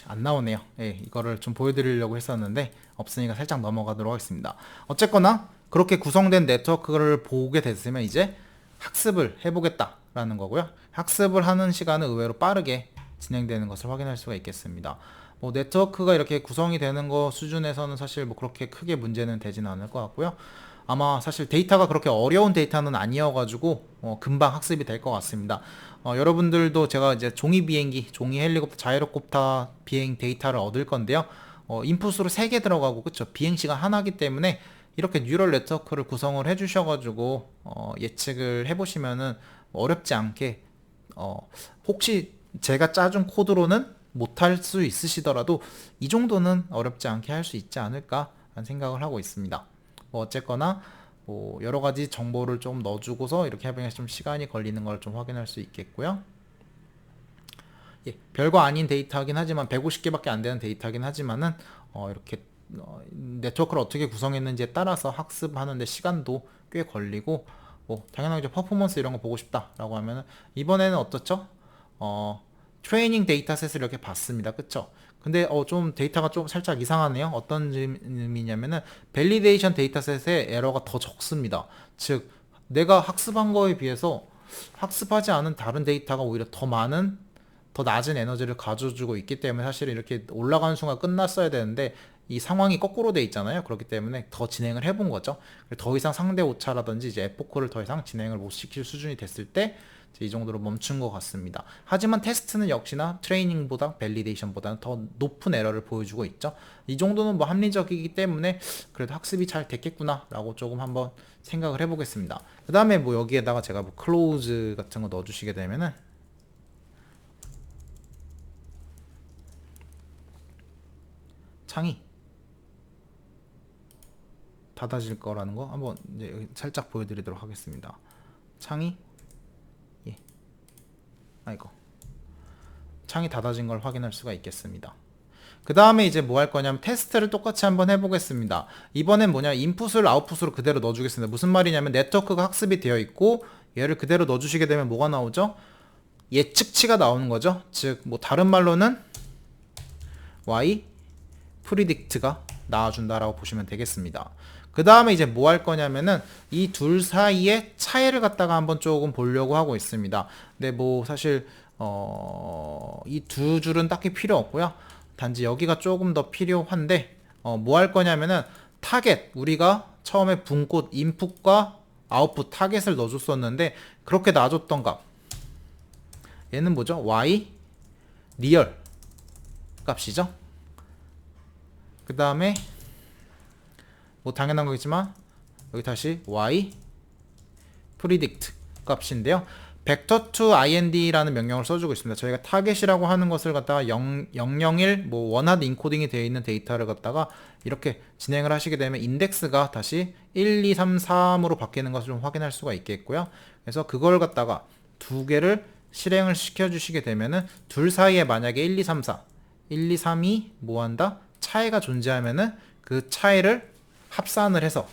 안 나오네요. 이거를 좀 보여드리려고 했었는데 없으니까 살짝 넘어가도록 하겠습니다. 어쨌거나 그렇게 구성된 네트워크를 보게 됐으면 이제 학습을 해보겠다라는 거고요. 학습을 하는 시간은 의외로 빠르게 진행되는 것을 확인할 수가 있겠습니다. 뭐 네트워크가 이렇게 구성이 되는 거 수준에서는 사실 뭐 그렇게 크게 문제는 되지는 않을 것 같고요. 아마 사실 데이터가 그렇게 어려운 데이터는 아니어가지고 금방 학습이 될 것 같습니다. 여러분들도 제가 이제 종이 비행기, 종이 헬리콥터, 자이로콥터 비행 데이터를 얻을 건데요. 인풋으로 3개 들어가고, 그쵸? 비행 시간 하나기 때문에 이렇게 뉴럴 네트워크를 구성을 해주셔가지고 예측을 해보시면은 어렵지 않게 혹시 제가 짜준 코드로는 못할 수 있으시더라도 이 정도는 어렵지 않게 할 수 있지 않을까 라는 생각을 하고 있습니다. 뭐 어쨌거나 뭐 여러 가지 정보를 좀 넣어주고서 이렇게 해보면 좀 시간이 걸리는 걸 좀 확인할 수 있겠고요. 별거 아닌 데이터긴 하지만 150개밖에 안 되는 데이터긴 하지만은 이렇게 네트워크를 어떻게 구성했는지에 따라서 학습하는데 시간도 꽤 걸리고, 뭐 당연하게 퍼포먼스 이런 거 보고 싶다라고 하면은 이번에는 어떻죠? 트레이닝 데이터셋을 이렇게 봤습니다. 그쵸? 근데 좀 데이터가 좀 살짝 이상하네요. 어떤 의미냐면은 밸리데이션 데이터셋의 에러가 더 적습니다. 즉 내가 학습한 거에 비해서 학습하지 않은 다른 데이터가 오히려 더 낮은 에너지를 가져주고 있기 때문에 사실은 이렇게 올라가는 순간 끝났어야 되는데 이 상황이 거꾸로 돼 있잖아요. 그렇기 때문에 더 진행을 해본 거죠. 더 이상 상대 오차라든지 이제 에포크를 더 이상 진행을 못 시킬 수준이 됐을 때 이 정도로 멈춘 것 같습니다. 하지만 테스트는 역시나 트레이닝보다 밸리데이션보다는 더 높은 에러를 보여주고 있죠. 이 정도는 뭐 합리적이기 때문에 그래도 학습이 잘 됐겠구나 라고 조금 한번 생각을 해보겠습니다. 그 다음에 뭐 여기에다가 제가 뭐 클로즈 같은 거 넣어주시게 되면은 창이 닫아질 거라는 거 한번 이제 살짝 보여드리도록 하겠습니다. 창이 아이고 창이 닫아진 걸 확인할 수가 있겠습니다. 그 다음에 이제 뭐 할 거냐면 테스트를 똑같이 한번 해보겠습니다. 이번엔 뭐냐, 인풋을 아웃풋으로 그대로 넣어주겠습니다. 무슨 말이냐면 네트워크가 학습이 되어 있고 얘를 그대로 넣어주시게 되면 뭐가 나오죠? 예측치가 나오는 거죠. 즉 뭐 다른 말로는 y predict가 나와준다라고 보시면 되겠습니다. 그 다음에 이제 뭐 할 거냐면은 이 둘 사이의 차이를 갖다가 한번 조금 보려고 하고 있습니다. 근데 뭐 사실 이 두 줄은 딱히 필요 없고요. 단지 여기가 조금 더 필요한데 뭐 할 거냐면은 타겟, 우리가 처음에 분꽃 인풋과 아웃풋 타겟을 넣어줬었는데 그렇게 놔줬던 값, 얘는 뭐죠? y 리얼 값이죠. 그 다음에 뭐 당연한 거겠지만 여기 다시 y predict 값인데요. vector2ind라는 명령을 써주고 있습니다. 저희가 타겟이라고 하는 것을 갖다가 001 뭐 원하드 인코딩이 되어 있는 데이터를 갖다가 이렇게 진행을 하시게 되면 인덱스가 다시 1, 2, 3, 4으로 바뀌는 것을 좀 확인할 수가 있겠고요. 그래서 그걸 갖다가 두 개를 실행을 시켜주시게 되면은 둘 사이에 만약에 1, 2, 3, 4, 1, 2, 3이 뭐 한다? 차이가 존재하면은 그 차이를 합산을 해서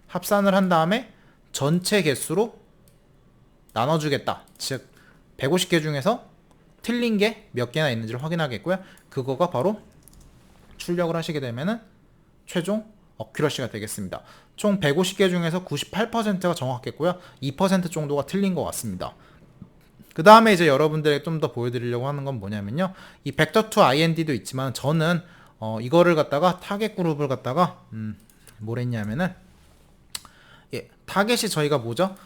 합산을 한 다음에 전체 개수로 나눠주겠다. 즉 150개 중에서 틀린 게 몇 개나 있는지를 확인하겠고요. 그거가 바로 출력을 하시게 되면은 최종 어큐러시가 되겠습니다. 총 150개 중에서 98%가 정확했고요. 2% 정도가 틀린 것 같습니다. 그 다음에 이제 여러분들에게 좀 더 보여드리려고 하는 건 뭐냐면요. 이 vector2ind도 있지만 저는 이거를 갖다가 타겟 그룹을 갖다가 뭐랬냐면은 타겟이 저희가 뭐죠?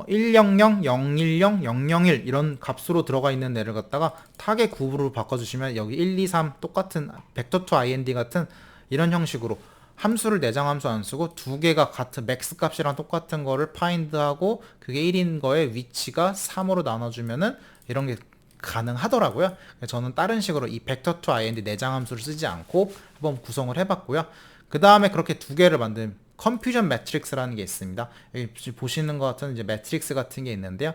100, 010, 001 이런 값으로 들어가 있는 애를 갖다가 타겟 그룹으로 바꿔주시면 여기 1, 2, 3 똑같은 vector2ind 같은 이런 형식으로 함수를 내장 함수 안 쓰고 두 개가 같은 맥스 값이랑 똑같은 거를 find하고 그게 1인 거에 위치가 3으로 나눠주면은 이런 게 가능하더라고요. 저는 다른 식으로 이 vector2ind 내장 함수를 쓰지 않고 한번 구성을 해봤고요. 그 다음에 그렇게 두 개를 만든 컨퓨전 매트릭스라는 게 있습니다. 여기 보시는 것 같은 이제 매트릭스 같은 게 있는데요.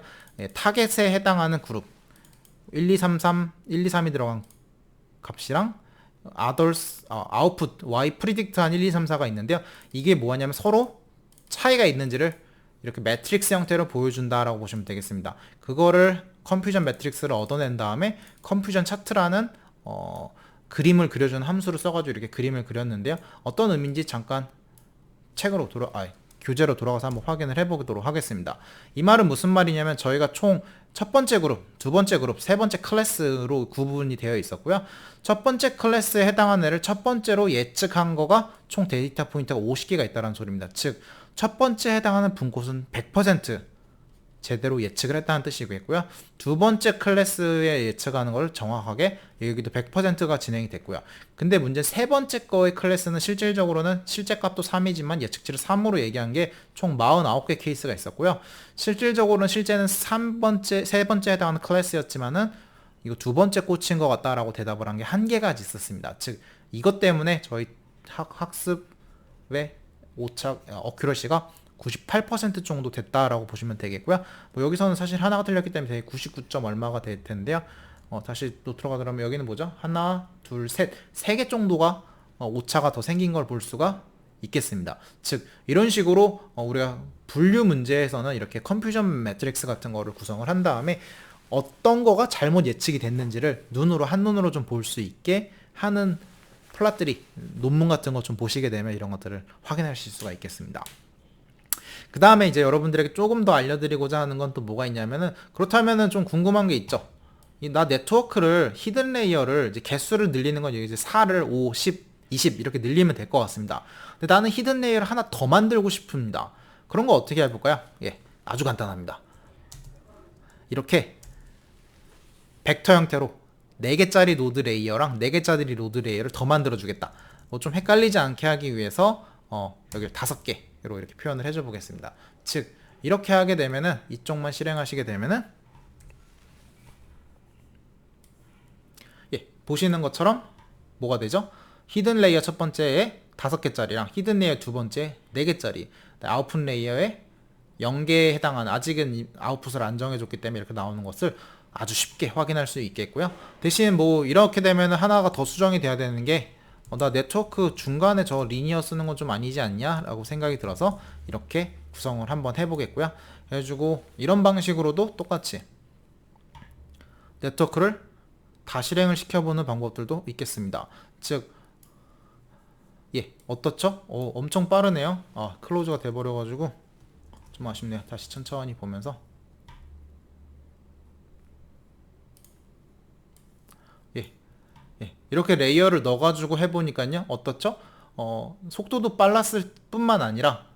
타겟에 해당하는 그룹 1, 2, 3, 3, 1, 2, 3이 들어간 값이랑 others, output, y predict한 1, 2, 3, 4가 있는데요. 이게 뭐냐면 서로 차이가 있는지를 이렇게 매트릭스 형태로 보여준다라고 보시면 되겠습니다. 그거를 컨퓨전 매트릭스를 얻어낸 다음에 컨퓨전 차트라는 그림을 그려주는 함수를 써가지고 이렇게 그림을 그렸는데요. 어떤 의미인지 잠깐 교재로 돌아가서 한번 확인을 해보도록 하겠습니다. 이 말은 무슨 말이냐면 저희가 총 첫 번째 그룹, 두 번째 그룹, 세 번째 클래스로 구분이 되어 있었고요. 첫 번째 클래스에 해당하는 애를 첫 번째로 예측한 거가 총 데이터 포인트가 50개가 있다는 소리입니다. 즉, 첫 번째 해당하는 분꽃은 100% 제대로 예측을 했다는 뜻이고요. 두 번째 클래스에 예측하는 걸 정확하게 여기도 100%가 진행이 됐고요. 근데 문제 세 번째 거의 클래스는 실질적으로는 실제 값도 3이지만 예측치를 3으로 얘기한 게 총 49개 케이스가 있었고요. 실질적으로는 실제는 세 번째 해당하는 클래스였지만은 이거 두 번째 꽂힌 것 같다라고 대답을 한 게 한 개가 있었습니다. 즉 이것 때문에 저희 학습의 오착 어큐러시가 98% 정도 됐다라고 보시면 되겠고요. 뭐 여기서는 사실 하나가 틀렸기 때문에 99점 얼마가 될 텐데요. 다시 또 들어가더라면 여기는 뭐죠? 하나, 둘, 셋, 세 개 정도가 오차가 더 생긴 걸 볼 수가 있겠습니다. 즉 이런 식으로 우리가 분류 문제에서는 이렇게 컨퓨전 매트릭스 같은 거를 구성을 한 다음에 어떤 거가 잘못 예측이 됐는지를 한눈으로 좀 볼 수 있게 하는 플랫들이 논문 같은 거 좀 보시게 되면 이런 것들을 확인하실 수가 있겠습니다. 그 다음에 이제 여러분들에게 조금 더 알려드리고자 하는 건 또 뭐가 있냐면은 그렇다면은 좀 궁금한 게 있죠. 나 네트워크를 히든 레이어를 이제 개수를 늘리는 건 이제 4를 5, 10, 20 이렇게 늘리면 될 것 같습니다. 근데 나는 히든 레이어를 하나 더 만들고 싶습니다. 그런 거 어떻게 해볼까요? 아주 간단합니다. 이렇게 벡터 형태로 4개짜리 노드 레이어랑 4개짜리 노드 레이어를 더 만들어 주겠다. 뭐 좀 헷갈리지 않게 하기 위해서 여기를 5개로 이렇게 표현을 해줘 보겠습니다. 즉 이렇게 하게 되면은 이쪽만 실행하시게 되면은 보시는 것처럼 뭐가 되죠? 히든 레이어 첫 번째에 5개짜리랑 히든 레이어 두 번째 4개짜리, 아웃풋 레이어에 0개에 해당하는, 아직은 아웃풋을 안 정해줬기 때문에 이렇게 나오는 것을 아주 쉽게 확인할 수 있겠고요. 대신 뭐 이렇게 되면 하나가 더 수정이 돼야 되는 게 나 네트워크 중간에 저 리니어 쓰는 건 좀 아니지 않냐 라고 생각이 들어서 이렇게 구성을 한번 해보겠고요. 해가지고 이런 방식으로도 똑같이 네트워크를 다 실행을 시켜보는 방법들도 있겠습니다. 즉 어떻죠? 엄청 빠르네요. 클로즈가 돼버려가지고 좀 아쉽네요. 다시 천천히 보면서 이렇게 레이어를 넣어가지고 해보니까요. 어떻죠? 속도도 빨랐을 뿐만 아니라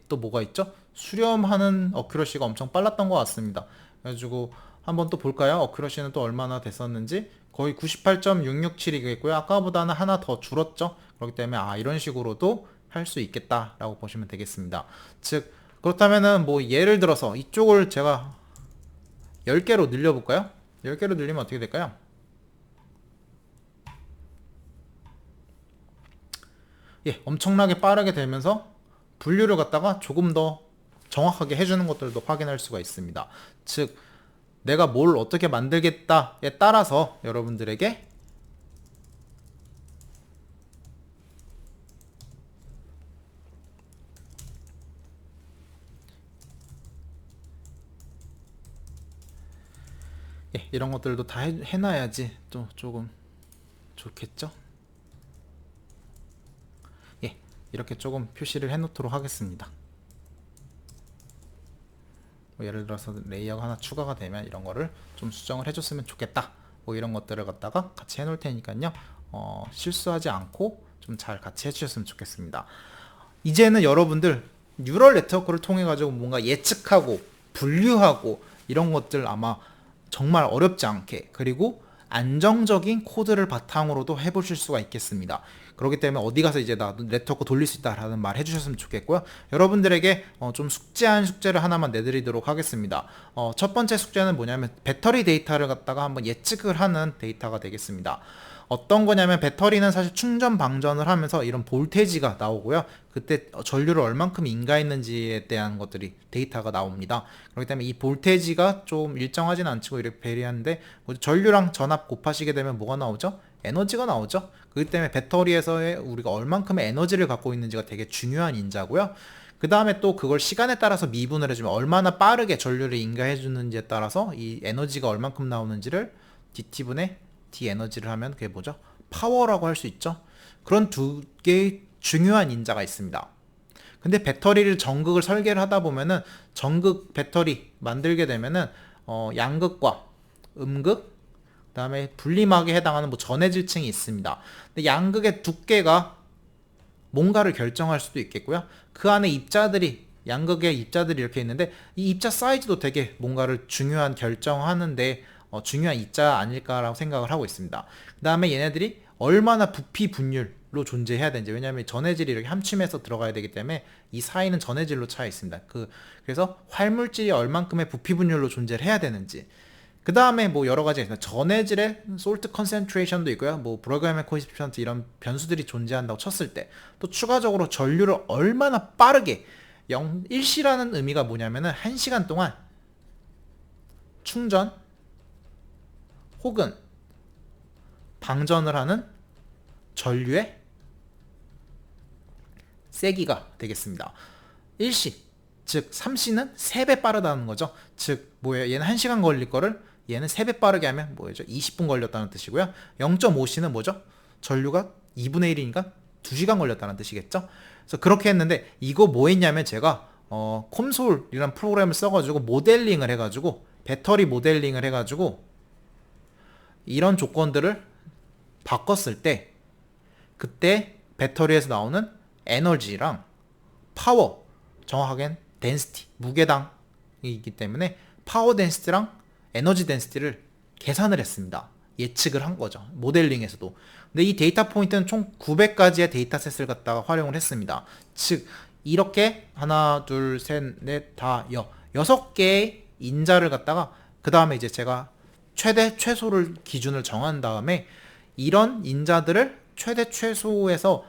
또 뭐가 있죠? 수렴하는 어큐러시가 엄청 빨랐던 것 같습니다. 그래가지고 한번 또 볼까요? 어큐러시는 또 얼마나 됐었는지 거의 98.667이겠고요. 아까보다는 하나 더 줄었죠. 그렇기 때문에 이런 식으로도 할 수 있겠다라고 보시면 되겠습니다. 즉 그렇다면은 뭐 예를 들어서 이쪽을 제가 10개로 늘려볼까요? 10개로 늘리면 어떻게 될까요? 엄청나게 빠르게 되면서 분류를 갖다가 조금 더 정확하게 해주는 것들도 확인할 수가 있습니다. 즉 내가 뭘 어떻게 만들겠다에 따라서 여러분들에게 이런 것들도 다 해놔야지 또 조금 좋겠죠? 이렇게 조금 표시를 해놓도록 하겠습니다. 뭐 예를 들어서 레이어가 하나 추가가 되면 이런 거를 좀 수정을 해줬으면 좋겠다. 뭐 이런 것들을 갖다가 같이 해놓을 테니까요. 실수하지 않고 좀 잘 같이 해주셨으면 좋겠습니다. 이제는 여러분들 뉴럴 네트워크를 통해 가지고 뭔가 예측하고 분류하고 이런 것들 아마 정말 어렵지 않게 그리고 안정적인 코드를 바탕으로도 해보실 수가 있겠습니다. 그렇기 때문에 어디 가서 이제 나 네트워크 돌릴 수 있다라는 말 해주셨으면 좋겠고요. 여러분들에게 좀 숙제한 숙제를 하나만 내드리도록 하겠습니다. 첫 번째 숙제는 뭐냐면 배터리 데이터를 갖다가 한번 예측을 하는 데이터가 되겠습니다. 어떤 거냐면 배터리는 사실 충전 방전을 하면서 이런 볼테지가 나오고요. 그때 전류를 얼만큼 인가했는지에 대한 것들이 데이터가 나옵니다. 그렇기 때문에 이 볼테지가 좀 일정하진 않고 이렇게 베리하는데 전류랑 전압 곱하시게 되면 뭐가 나오죠? 에너지가 나오죠. 그렇기 때문에 배터리에서의 우리가 얼만큼의 에너지를 갖고 있는지가 되게 중요한 인자고요. 그 다음에 또 그걸 시간에 따라서 미분을 해주면 얼마나 빠르게 전류를 인가해 주는지에 따라서 이 에너지가 얼만큼 나오는지를 dt분의 d 에너지를 하면 그게 뭐죠? 파워라고 할 수 있죠. 그런 두 개의 중요한 인자가 있습니다. 근데 배터리를 전극을 설계를 하다 보면은 전극 배터리 만들게 되면은 양극과 음극 그다음에 분리막에 해당하는 뭐 전해질층이 있습니다. 근데 양극의 두께가 뭔가를 결정할 수도 있겠고요. 그 안에 입자들이 양극의 입자들이 이렇게 있는데 이 입자 사이즈도 되게 뭔가를 중요한 결정하는데 중요한 입자 아닐까라고 생각을 하고 있습니다. 그 다음에 얘네들이 얼마나 부피 분율로 존재해야 되는지 왜냐하면 전해질이 이렇게 함침해서 들어가야 되기 때문에 이 사이는 전해질로 차 있습니다. 그래서 활물질이 얼만큼의 부피 분율로 존재를 해야 되는지 그 다음에 뭐 여러 가지가 있습니다. 전해질의 솔트 컨센트레이션도 있고요. 뭐 브로그래밍 코에피션트 이런 변수들이 존재한다고 쳤을 때 또 추가적으로 전류를 얼마나 빠르게 일시라는 의미가 뭐냐면은 1시간 동안 충전 혹은 방전을 하는 전류의 세기가 되겠습니다. 일시, 즉 3C는 3배 빠르다는 거죠. 즉 뭐예요? 얘는 1시간 걸릴 거를 얘는 3배 빠르게 하면 뭐죠? 20분 걸렸다는 뜻이고요. 0.5C는 뭐죠? 전류가 2분의 1이니까 2시간 걸렸다는 뜻이겠죠. 그래서 그렇게 했는데 이거 뭐 했냐면 제가 콤솔이라는 프로그램을 써가지고 모델링을 해가지고 배터리 모델링을 해가지고 이런 조건들을 바꿨을 때 그때 배터리에서 나오는 에너지랑 파워 정확하게는 덴시티 무게당이기 때문에 파워 덴시티랑 에너지 덴시티를 계산을 했습니다. 예측을 한 거죠. 모델링에서도. 근데 이 데이터 포인트는 총 900가지의 데이터셋을 갖다가 활용을 했습니다. 즉 이렇게 하나 둘셋넷 다 6개의 인자를 갖다가 그 다음에 이제 제가 최대 최소를 기준을 정한 다음에 이런 인자들을 최대 최소에서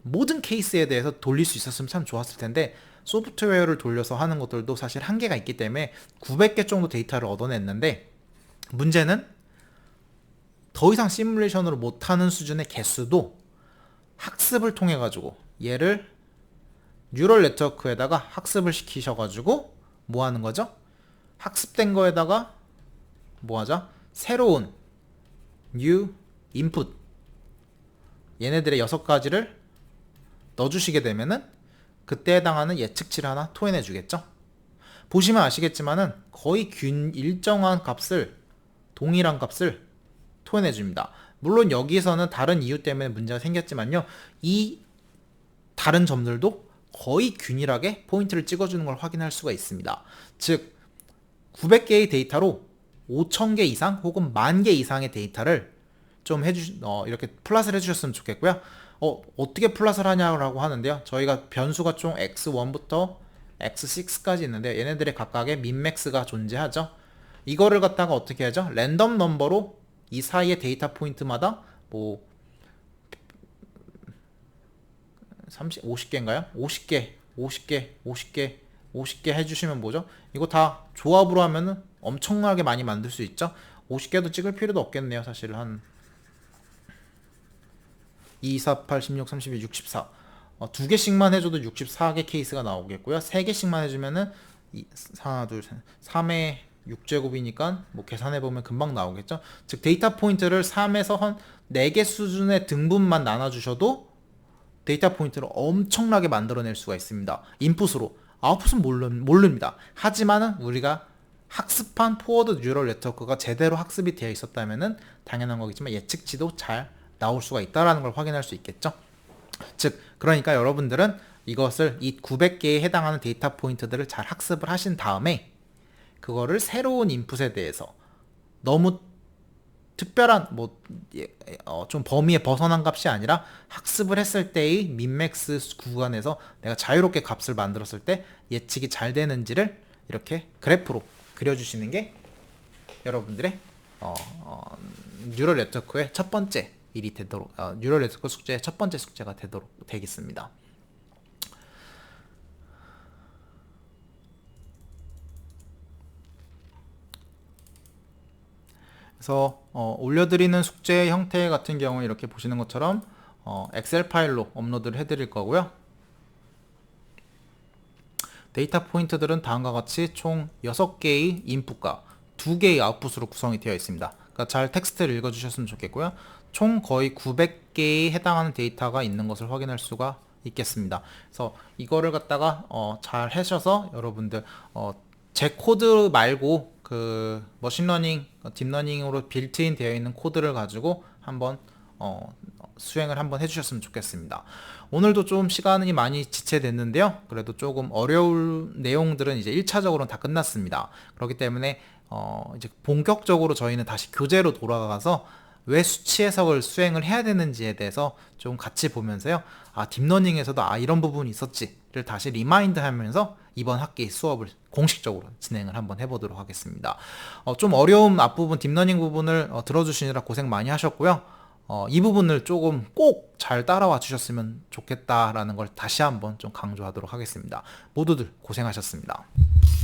모든 케이스에 대해서 돌릴 수 있었으면 참 좋았을 텐데 소프트웨어를 돌려서 하는 것들도 사실 한계가 있기 때문에 900개 정도 데이터를 얻어냈는데, 문제는 더 이상 시뮬레이션으로 못하는 수준의 개수도 학습을 통해 가지고 얘를 뉴럴 네트워크에다가 학습을 시키셔가지고 뭐 하는 거죠? 학습된 거에다가 뭐 하죠? 새로운 new input, 얘네들의 6가지를 넣어주시게 되면은 그때 해당하는 예측치를 하나 토해내 주겠죠. 보시면 아시겠지만은 거의 일정한 값을, 동일한 값을 토해내 줍니다. 물론 여기서는 다른 이유 때문에 문제가 생겼지만요, 이 다른 점들도 거의 균일하게 포인트를 찍어주는 걸 확인할 수가 있습니다. 즉 900개의 데이터로 5000개 이상 혹은 10,000개 이상의 데이터를 좀 이렇게 플랫을 해주셨으면 좋겠고요. 어떻게 플랫을 하냐고 하는데요, 저희가 변수가 총 x1부터 x6까지 있는데 얘네들의 각각의 민맥스가 존재하죠. 이거를 갖다가 어떻게 하죠? 랜덤 넘버로 이 사이의 데이터 포인트마다 뭐 50개인가요? 50개 해주시면 뭐죠? 이거 다 조합으로 하면은 엄청나게 많이 만들 수 있죠? 50개도 찍을 필요도 없겠네요. 사실 한 2, 4, 8, 16, 32, 64. 2개씩만 해줘도 64개 케이스가 나오겠고요. 3개씩만 해주면은 하나, 둘, 셋, 3의 6제곱이니까 뭐 계산해보면 금방 나오겠죠? 즉 데이터 포인트를 3에서 한 4개 수준의 등분만 나눠주셔도 데이터 포인트를 엄청나게 만들어낼 수가 있습니다. 인풋으로. 아웃풋은 모릅니다. 하지만은 우리가 학습한 포워드 뉴럴 네트워크가 제대로 학습이 되어 있었다면은 당연한 거겠지만 예측치도 잘 나올 수가 있다라는 걸 확인할 수 있겠죠. 즉 그러니까 여러분들은 이것을 이 900개에 해당하는 데이터 포인트들을 잘 학습을 하신 다음에 그거를 새로운 인풋에 대해서 너무 특별한 좀 범위에 벗어난 값이 아니라 학습을 했을 때의 민맥스 구간에서 내가 자유롭게 값을 만들었을 때 예측이 잘 되는지를 이렇게 그래프로 그려주시는 게 여러분들의 뉴럴 네트워크의 첫 번째 일이 되도록, 뉴럴 네트워크 숙제의 첫 번째 숙제가 되겠습니다. 그래서 올려드리는 숙제 형태 같은 경우 이렇게 보시는 것처럼 엑셀 파일로 업로드를 해드릴 거고요. 데이터 포인트들은 다음과 같이 총 6개의 인풋과 2개의 아웃풋으로 구성이 되어 있습니다. 그러니까 잘 텍스트를 읽어주셨으면 좋겠고요. 총 거의 900개에 해당하는 데이터가 있는 것을 확인할 수가 있겠습니다. 그래서 이거를 갖다가 잘 하셔서 여러분들 제 코드 말고 그 머신러닝, 딥러닝으로 빌트인 되어 있는 코드를 가지고 한번 수행을 한번 해주셨으면 좋겠습니다. 오늘도 좀 시간이 많이 지체됐는데요. 그래도 조금 어려울 내용들은 이제 1차적으로는 다 끝났습니다. 그렇기 때문에 이제 본격적으로 저희는 다시 교재로 돌아가서 왜 수치 해석을 수행을 해야 되는지에 대해서 좀 같이 보면서요. 딥러닝에서도 이런 부분이 있었지를 다시 리마인드 하면서 이번 학기 수업을 공식적으로 진행을 한번 해보도록 하겠습니다. 좀 어려운 앞부분 딥러닝 부분을 들어주시느라 고생 많이 하셨고요. 이 부분을 조금 꼭 잘 따라와 주셨으면 좋겠다라는 걸 다시 한번 좀 강조하도록 하겠습니다. 모두들 고생하셨습니다.